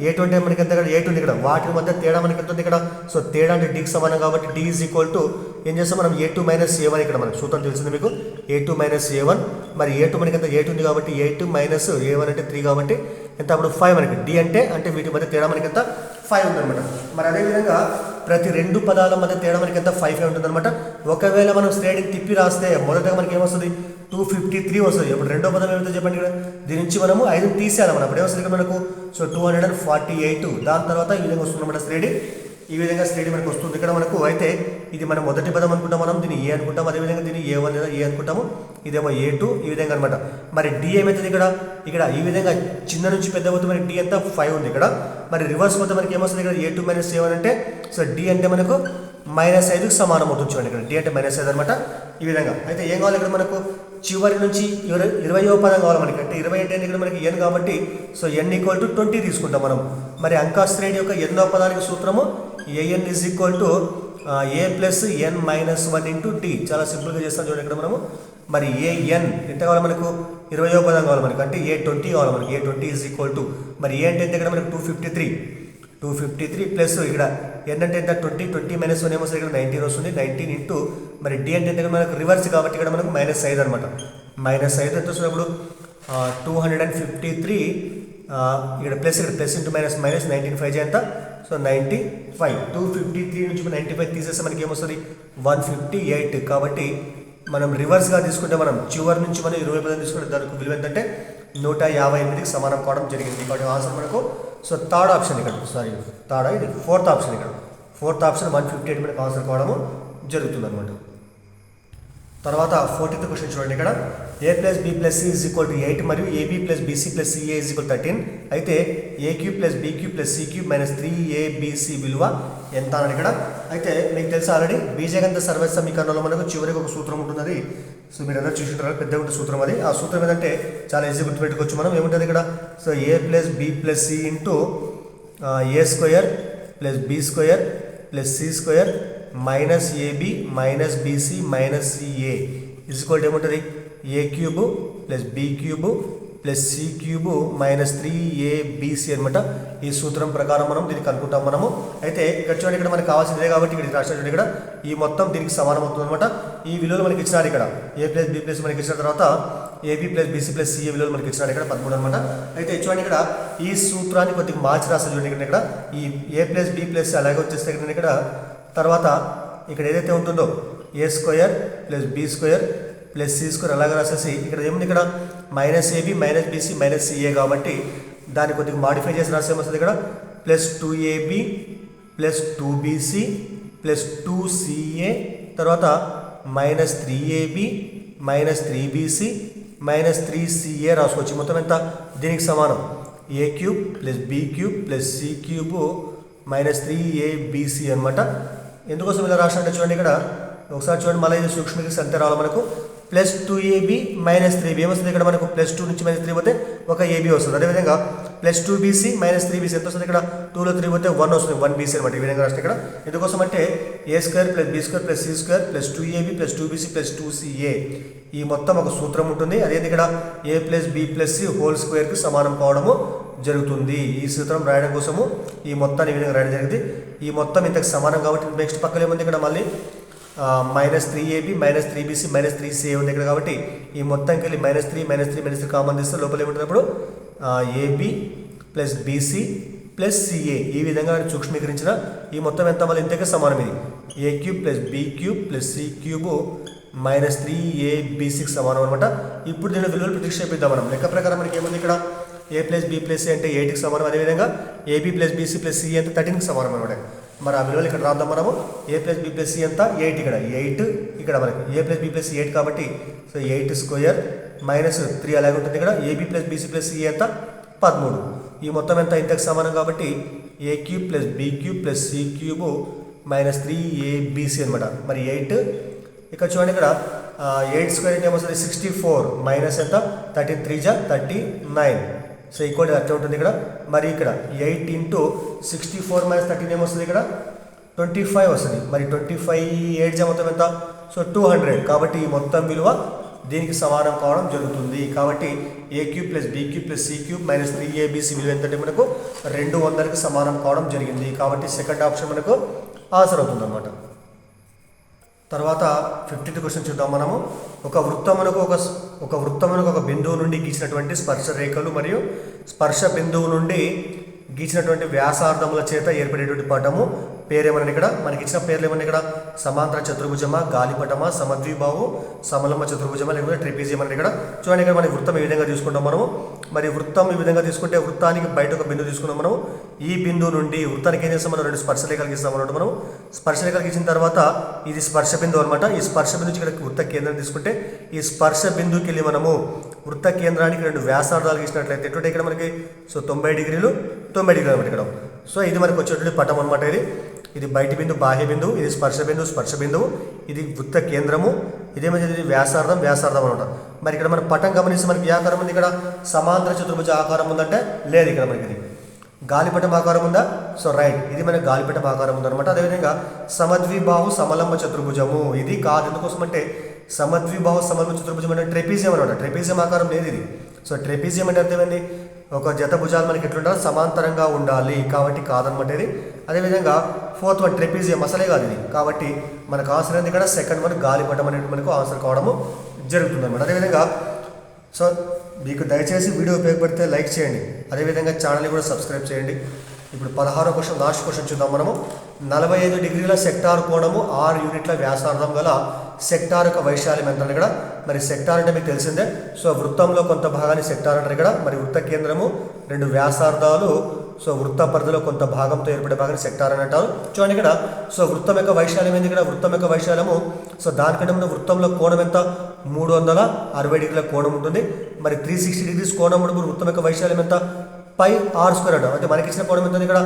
ఏ2 అంటే మనకి ఎంత ఇక్కడ 8 ఉంది. ఇక్కడ వాటి మధ్య తేడా మనకి ఎంత ఉంది ఇక్కడ సో తేడా అంటే డికి సమానం కాబట్టి డి ఈజ్ ఈక్వల్ టు ఏం చేస్తాం మనం a2 - a1 ఇక్కడ మనకు సూత్రం తెలిసింది మీకు a2 - a1. మరి a2 మనకి ఎంత 8 ఉంది కాబట్టి a2 - a1 అంటే 3 కాబట్టి ఎంత అప్పుడు 5 మనకి డి అంటే వీటి మధ్య తేడా మనకి ఎంత 5 ఉందన్నమాట. మరి అదేవిధంగా ప్రతి 2 పదాల మధ్య తేడా మనకి ఎంత 5 ఉంటుందన్నమాట. ఒకవేళ మనం శ్రేణిని తిప్పి రాస్తే మొదటగా మనకి ఏమొస్తుంది 253 వస్తుంది. ఇప్పుడు రెండో పదం ఏమిటో చెప్పండి ఇక్కడ. దీని నుంచి మనము 5 తీసేయాలి మనం. అప్పుడు ఏమొస్తుంది ఇక్కడ మనకు? సో 248. దాని తర్వాత ఈ విధంగా వస్తుంది అన్నమాట శ్రేణి. ఈ విధంగా శ్రేణి మనకు వస్తుంది ఇక్కడ మనకు. అయితే ఇది మనం మొదటి పదం అనుకుంటాం, మనం దీన్ని ఏ అనుకుంటాం, అదేవిధంగా దీన్ని A1 లేదా ఏ అనుకుంటాము, ఇదేమో A2 ఈ విధంగా అనమాట. మరి డి ఏమవుతుంది ఇక్కడ? ఇక్కడ ఈ విధంగా చిన్న నుంచి పెద్ద పోతే మనకి డి అంతా 5 ఉంది ఇక్కడ. మరి రివర్స్ పోతే మనకి ఏమొస్తుంది ఇక్కడ? A2 - A1 అంటే సో డి అంటే మనకు -5కి సమానం అవుతుంది. చూడండి ఇక్కడ డి అంటే -5 అనమాట ఈ విధంగా. అయితే ఏం కావాలి ఇక్కడ మనకు? చివరి నుంచి 20వ పదం కావాలి మనకి. అంటే 20 అంటే ఇక్కడ మనకి n కాబట్టి సో n = 20 తీసుకుంటాం మనం. మరి అంక శ్రేణి యొక్క ఎన్నో పదానికి సూత్రము an = a + n - 1 × d. చాలా సింపుల్గా చేస్తాం చూడండి ఇక్కడ మనము. మరి an ఎంత కావాలి మనకు? 20వ పదం కావాలి మనకు. అంటే a20 కావాలి మనకి. a20 = మరి ఏ అంటే ఎంత ఇక్కడ మనకు? 253 ప్లస్ ఇక్కడ n అంటే ఎంత? 20 - 1 ఏమొస్తుంది ఇక్కడ? 19 వస్తుంది. 19 ఇంటూ మరి డి అంటే ఎంత మనకు? రివర్స్ కాబట్టి ఇక్కడ మనకు -5 అనమాట. -5 ఎంత వస్తుంది అప్పుడు? 253 ఇక్కడ ప్లస్ ఇంటూ మైనస్ 19 5 ఎంత? సో 95. 253 నుంచి 95 తీసేస్తే మనకి ఏమొస్తుంది? 158. కాబట్టి మనం రివర్స్గా తీసుకుంటే మనం చివరి నుంచి మనం 20 పదం తీసుకుంటే దానికి విలువ ఏంటంటే 158కి సమానం కావడం జరిగింది. కాబట్టి ఆన్సర్ మనకు సో థర్డ్ ఆప్షన్ ఇక్కడ. సారీ ఇది ఫోర్త్ ఆప్షన్ ఇక్కడ. ఫోర్త్ ఆప్షన్ 158 మనకు ఆన్సర్ కావడము జరుగుతుంది అనమాట. తర్వాత 14th క్వశ్చన్ చూడండి ఇక్కడ. a + b + c = 8 మరియు ab + bc + ca = 13. అయితే a³ + b³ + c³ - 3abc విలువ ఎంత అని ఇక్కడ. అయితే మీకు తెలుసు ఆల్రెడీ బీజగణిత సర్వ సమీకరణంలో మనకు చివరికి ఒక సూత్రం ఉంటుంది. సో మీరు అందరూ చూసుకుంటారు, పెద్ద ఉంటుంది సూత్రం అది. ఆ సూత్రం ఏంటంటే చాలా ఈజీ గుర్తుపెట్టుకోవచ్చు మనం. ఏముంటుంది ఇక్కడ? So a + b + c × a² + b² + c² -ab - bc - ca ఏముంటుంది? a³ + b³ + c³ - 3abc అనమాట. ఈ సూత్రం ప్రకారం మనం దీన్ని కనుక్కుంటాం మనము. అయితే ఇక్కడ చూడండి, ఇక్కడ మనకు కావాల్సిందే కాబట్టి ఇక్కడ రాష్ట్రం చూడండి ఇక్కడ ఈ మొత్తం దీనికి సమానం అవుతుంది అనమాట. ఈ విలువలు మనకి ఇచ్చినారు ఇక్కడ. a + b + మనకి ఇచ్చిన తర్వాత ab + bc + ca విలువలు మనకి ఇచ్చినారు ఇక్కడ 13 అనమాట. అయితే చూడండి ఇక్కడ ఈ సూత్రాన్ని కొద్దిగా మార్చి రాస్తారు చూడండి ఇక్కడ. ఈ a + b + అలాగే వచ్చేస్తే ఇక్కడ తర్వాత ఇక్కడ ఏదైతే ఉంటుందో a² + b² + c² అలాగే రాసేసి ఇక్కడ ఏముంది? ఇక్కడ -ab - bc - ca కాబట్టి దాన్ని కొద్దిగా మాడిఫై చేసి రాసేమొస్తుంది ఇక్కడ +2ab + 2bc + 2ca తర్వాత -3ab - 3bc - 3ca రాసుకోవచ్చు. మొత్తం ఎంత? దీనికి సమానం a³ + b³ + c³ - 3abc అనమాట. ఎందుకోసం ఇలా రాసినట్టు చూడండి ఇక్కడ ఒకసారి చూడండి. మళ్ళీ ఇది సూక్ష్మీకరిస్తే అంతే రావాలి మనకు. +2ab - 3b ఏమొస్తుంది ఇక్కడ మనకు? +2 నుంచి -3 పోతే ఒక ab వస్తుంది. అదేవిధంగా +2bc - 3bc ఎంత వస్తుంది ఇక్కడ? 2లో 3 పోతే 1 వస్తుంది. 1bc అనమాట. ఈ విధంగా రాస్తే ఇక్కడ ఎందుకోసం అంటే a² + b² + c² + 2ab + 2bc + 2ca ఈ మొత్తం ఒక సూత్రం ఉంటుంది. అదేంటి ఇక్కడ a + b + c హోల్ స్క్వేర్కి సమానం కావడము జరుగుతుంది. ఈ సూత్రం రాయడం కోసము ఈ మొత్తాన్ని ఈ విధంగా రాయడం జరిగింది. ఈ మొత్తం ఇంతకు సమానం కాబట్టి నెక్స్ట్ పక్కన ఏముంది ఇక్కడ? మళ్ళీ -3ab - 3bc - 3ca ఉంది ఇక్కడ. కాబట్టి ఈ మొత్తంకి వెళ్ళి -3 - 3 కామన్ తీస్తే లోపల ఏముంటున్నప్పుడు ab + bc + ca ఈ విధంగా సూక్ష్మీకరించిన ఈ మొత్తం ఎంత? మళ్ళీ ఇంతకే సమానం. ఇది a³ + b³ + c³ - 3abcకి సమానం అనమాట. ఇప్పుడు దీని విలువలు ప్రతిక్షేపిద్దాం మనం. లెక్క ప్రకారం మనకి ఏముంది ఇక్కడ? a + b + c అంటే 8కి సమానం. అదేవిధంగా ab + bc + c అంటే 13కి సమానం అనమాట. మరి ఆ విలువలు ఇక్కడ రాద్దాం మనము. a + b + c ఎంత? 8 ఇక్కడ 8 ఇక్కడ మనకి a + b + c 8 కాబట్టి సో 8² -3 అలాగే ఉంటుంది ఇక్కడ. ab + bc + c ఎంత? 13. ఈ మొత్తం ఎంత? ఇంతకు సమానం కాబట్టి a³ + b³ + c³ - 3abc అనమాట. మరి 8 ఇక్కడ చూడండి ఇక్కడ 8² ఏమొస్తుంది? 64 మైనస్ ఎంత? 13 3 39 సో ఈక్వల్ అట్లా ఉంటుంది ఇక్కడ. మరి ఇక్కడ 8 × 64 - 13 ఏమొస్తుంది ఇక్కడ? 25 వస్తుంది. మరి 25 8 మొత్తం ఎంత? సో 200 కాబట్టి ఈ మొత్తం విలువ దీనికి సమానం కావడం జరుగుతుంది. కాబట్టి a³ + b³ + c³ - 3abc విలువ ఎంతంటే మనకు 200కి సమానం కావడం జరిగింది. కాబట్టి సెకండ్ ఆప్షన్ మనకు ఆన్సర్ అవుతుంది అన్నమాట. తర్వాత 15th క్వశ్చన్ చూద్దాం మనము. ఒక వృత్తమునకు ఒక బిందువు నుండి గీచినటువంటి స్పర్శ రేఖలు మరియు స్పర్శ బిందువు నుండి గీచినటువంటి వ్యాసార్థముల చేత ఏర్పడేటువంటి పటము పేరేమన్నా ఇక్కడ మనకి ఇచ్చిన పేర్లు ఏమన్నా ఇక్కడ సమాంతర చతుర్భుజమా, గాలిపటమా, సమద్విబాహు, సమలంబ చతుర్భుజమా, లేకపోతే ట్రెపీజియం అని ఇక్కడ చూడండి. ఇక్కడ మన వృత్తం ఈ విధంగా తీసుకుంటాం మనము. మరి వృత్తం ఈ విధంగా తీసుకుంటే వృత్తానికి బయట ఒక బిందువు తీసుకున్నాం మనం. ఈ బిందువు నుండి వృత్తానికి ఏం చేస్తాం మనం, 2 స్పర్శరేఖలు గీస్తాం అన్నమాట. మనం స్పర్శరేఖలు గీసిన తర్వాత ఇది స్పర్శ బిందువు అనమాట. ఈ స్పర్శ బిందు నుంచి ఇక్కడ వృత్త కేంద్రం తీసుకుంటే ఈ స్పర్శ బిందువుకి వెళ్ళి మనము వృత్త కేంద్రానికి 2 వ్యాసార్థాలు గీసినట్లయితే ఎటువంటి ఇక్కడ మనకి 90 డిగ్రీలు 90 డిగ్రీలు అనమాట ఇక్కడ. సో ఇది మనకు వచ్చేటువంటి పటం అనమాట. ఇది బయటి బిందువు, బాహ్య బిందువు, ఇది స్పర్శ బిందువు, ఇది వృత్త కేంద్రము, ఇదేమైతే ఇది వ్యాసార్థం అనమాట. మరి ఇక్కడ మన పటం గమనిస్తే మనకి ఏ ఆకారం ఉంది, ఇక్కడ సమాంతర చతుర్భుజ ఆకారం ఉందంటే లేదు. ఇక్కడ మనకి ఇది గాలిపటం ఆకారం ఉందా, సో రైట్, ఇది మనకి గాలిపటం ఆకారం ఉందన్నమాట. అదేవిధంగా సమద్విబాహు సమలంబ చతుర్భుజము ఇది కాదు. ఎందుకోసం అంటే సమద్విబాహు సమలంబ చతుర్భుజం అంటే ట్రెపీజియం అనమాట. ట్రెపీజియం ఆకారం లేదు ఇది. సో ట్రెపీజియం అంటే అర్థమైంది, ఒక జత భుజాలు మనకి ఎట్లుండాలి, సమాంతరంగా ఉండాలి, కాబట్టి కాదనమాట ఇది. అదేవిధంగా 4th వన్ ట్రెపీజియం అసలే కాదు ఇది, కాబట్టి మనకు ఆన్సర్ అనేది ఇక్కడ సెకండ్ వన్ గాలిపటం అనేది మనకు ఆన్సర్ కావడము జరుగుతుంది అనమాట. అదేవిధంగా సో మీకు దయచేసి వీడియో ఉపయోగపడితే లైక్ చేయండి, అదేవిధంగా ఛానల్ని కూడా సబ్స్క్రైబ్ చేయండి. ఇప్పుడు 16వ క్వశ్చన్, లాస్ట్ క్వశ్చన్ చూద్దాం మనము. 45 డిగ్రీల సెక్టార్ కోణము 6 యూనిట్ల వ్యాసార్థం గల సెక్టార్ యొక్క వైశాల్యం ఎంత ఇక్కడ. మరి సెక్టార్ అంటే మీకు తెలిసిందే. సో వృత్తంలో కొంత భాగాన్ని సెక్టార్ అంటారు ఇక్కడ. మరి వృత్త కేంద్రము 2 వ్యాసార్థాలు, సో వృత్త పరిధిలో కొంత భాగంతో ఏర్పడే భాగాన్ని సెక్టార్ అని అంటారు. చూడండి ఇక్కడ. సో వృత్తం యొక్క వైశాల్యం ఏంది ఇక్కడ, వృత్తం యొక్క వైశాల్యము, సో దానికంటే ముందు వృత్తంలో కోణం ఎంత, 360 డిగ్రీల కోణం ఉంటుంది. మరి 360 డిగ్రీస్ కోణం ఉన్నప్పుడు వృత్తం యొక్క వైశాల్యం ఎంత, పై ఆర్ స్క్వేర్ అంటాం. అంటే మనకి ఇచ్చిన కోణం ఎంత ఇక్కడ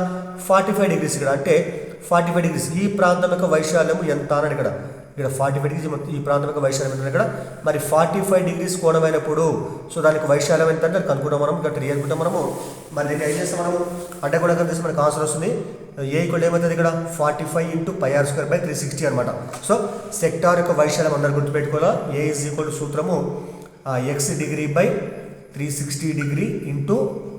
45 డిగ్రీస్ ఇక్కడ. అంటే 45 డిగ్రీస్ ఈ ప్రాంతం యొక్క వైశాల్యం ఎంత అని ఇక్కడ 45 డిగ్రీస్ ఈ ప్రాంతం యొక్క వైశాల్యం ఎంత ఇక్కడ. మరి 45 డిగ్రీస్ కోణం అయినప్పుడు సో దానికి వైశాల్యం ఎంత అంటే కనుక్కుంటాం మనం, ఇక్కడ రియల్కుంటాం మనము. మరి దీన్ని ఏం చేస్తాం మనము, అడ్డగోడ కనిపిస్తే మనకు ఆన్సర్ వస్తుంది. ఏ ఈక్వల్ ఏమవుతుంది ఇక్కడ 45 × πr²/360 అనమాట. సో సెక్టార్ యొక్క వైశాల్యం అందరు గుర్తుపెట్టుకోవాలా. ఏ ఈజ్ ఈక్వల్ సూత్రము x degree by 360 degree into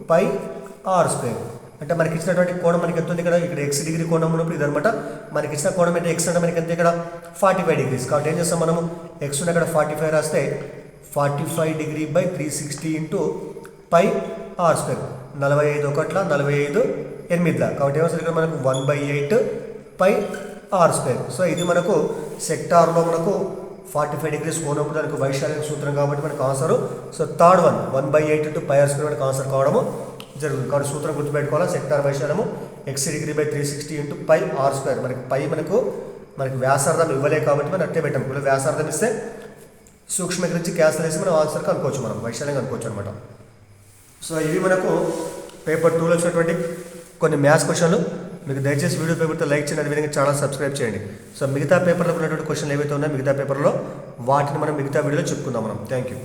πr². అంటే మనకి ఇచ్చినటువంటి కోణం మనకి ఎంత ఉంది ఇక్కడ, ఇక్కడ x డిగ్రీ కోణం ఉన్నప్పుడు ఇదనమాట. మనకి ఇచ్చిన కోణం అంటే x అంటే మనకి ఎంత ఇక్కడ 45 డిగ్రీస్. కాబట్టి ఏం చేస్తాం మనము, x ఉన్న ఇక్కడ 45 రాస్తే 45 డిగ్రీ బై 360 ఇంటూ πr². 45 ఒకట్ల 45 8ల, కాబట్టి ఏమవుతుంది ఇక్కడ మనకు 1/8 πr². సో ఇది మనకు సెక్టార్లో మనకు 45 డిగ్రీస్ కోణం దానికి వైశాల్యం సూత్రం కాబట్టి మనకు answer. So third one 1/8 × πr² మనకు ఆన్సర్ కావడము జరుగుతుంది. కాబట్టి సూత్రం గుర్తుపెట్టుకోవాలి. సెక్టార్ వైశాల్యము x degree by 360 into πr². మనకి మనకి వ్యాసార్థం ఇవ్వలే కాబట్టి మనం అట్టే పెట్టాం. ఇప్పుడు వ్యాసార్థం ఇస్తే సూక్ష్మీకరించి క్యాన్సల్ చేసి మనం ఆన్సర్ కనుక్కోవచ్చు, మనం వైశాల్యం కనుక్కోవచ్చు అనమాట. సో ఇవి మనకు పేపర్ 2లో వచ్చినటువంటి కొన్ని మ్యాథ్స్ క్వశ్చన్లు. మీకు దయచేసి వీడియో పేపర్తో లైక్ చేయండి, అదేవిధంగా ఛానల్ సబ్స్క్రైబ్ చేయండి. సో మిగతా పేపర్లో ఉన్నటువంటి క్వశ్చన్లు ఏవైతే ఉన్నాయో మిగతా పేపర్లో వాటిని మనం మిగతా వీడియోలో చెప్పుకుందాం మనం. Thank you.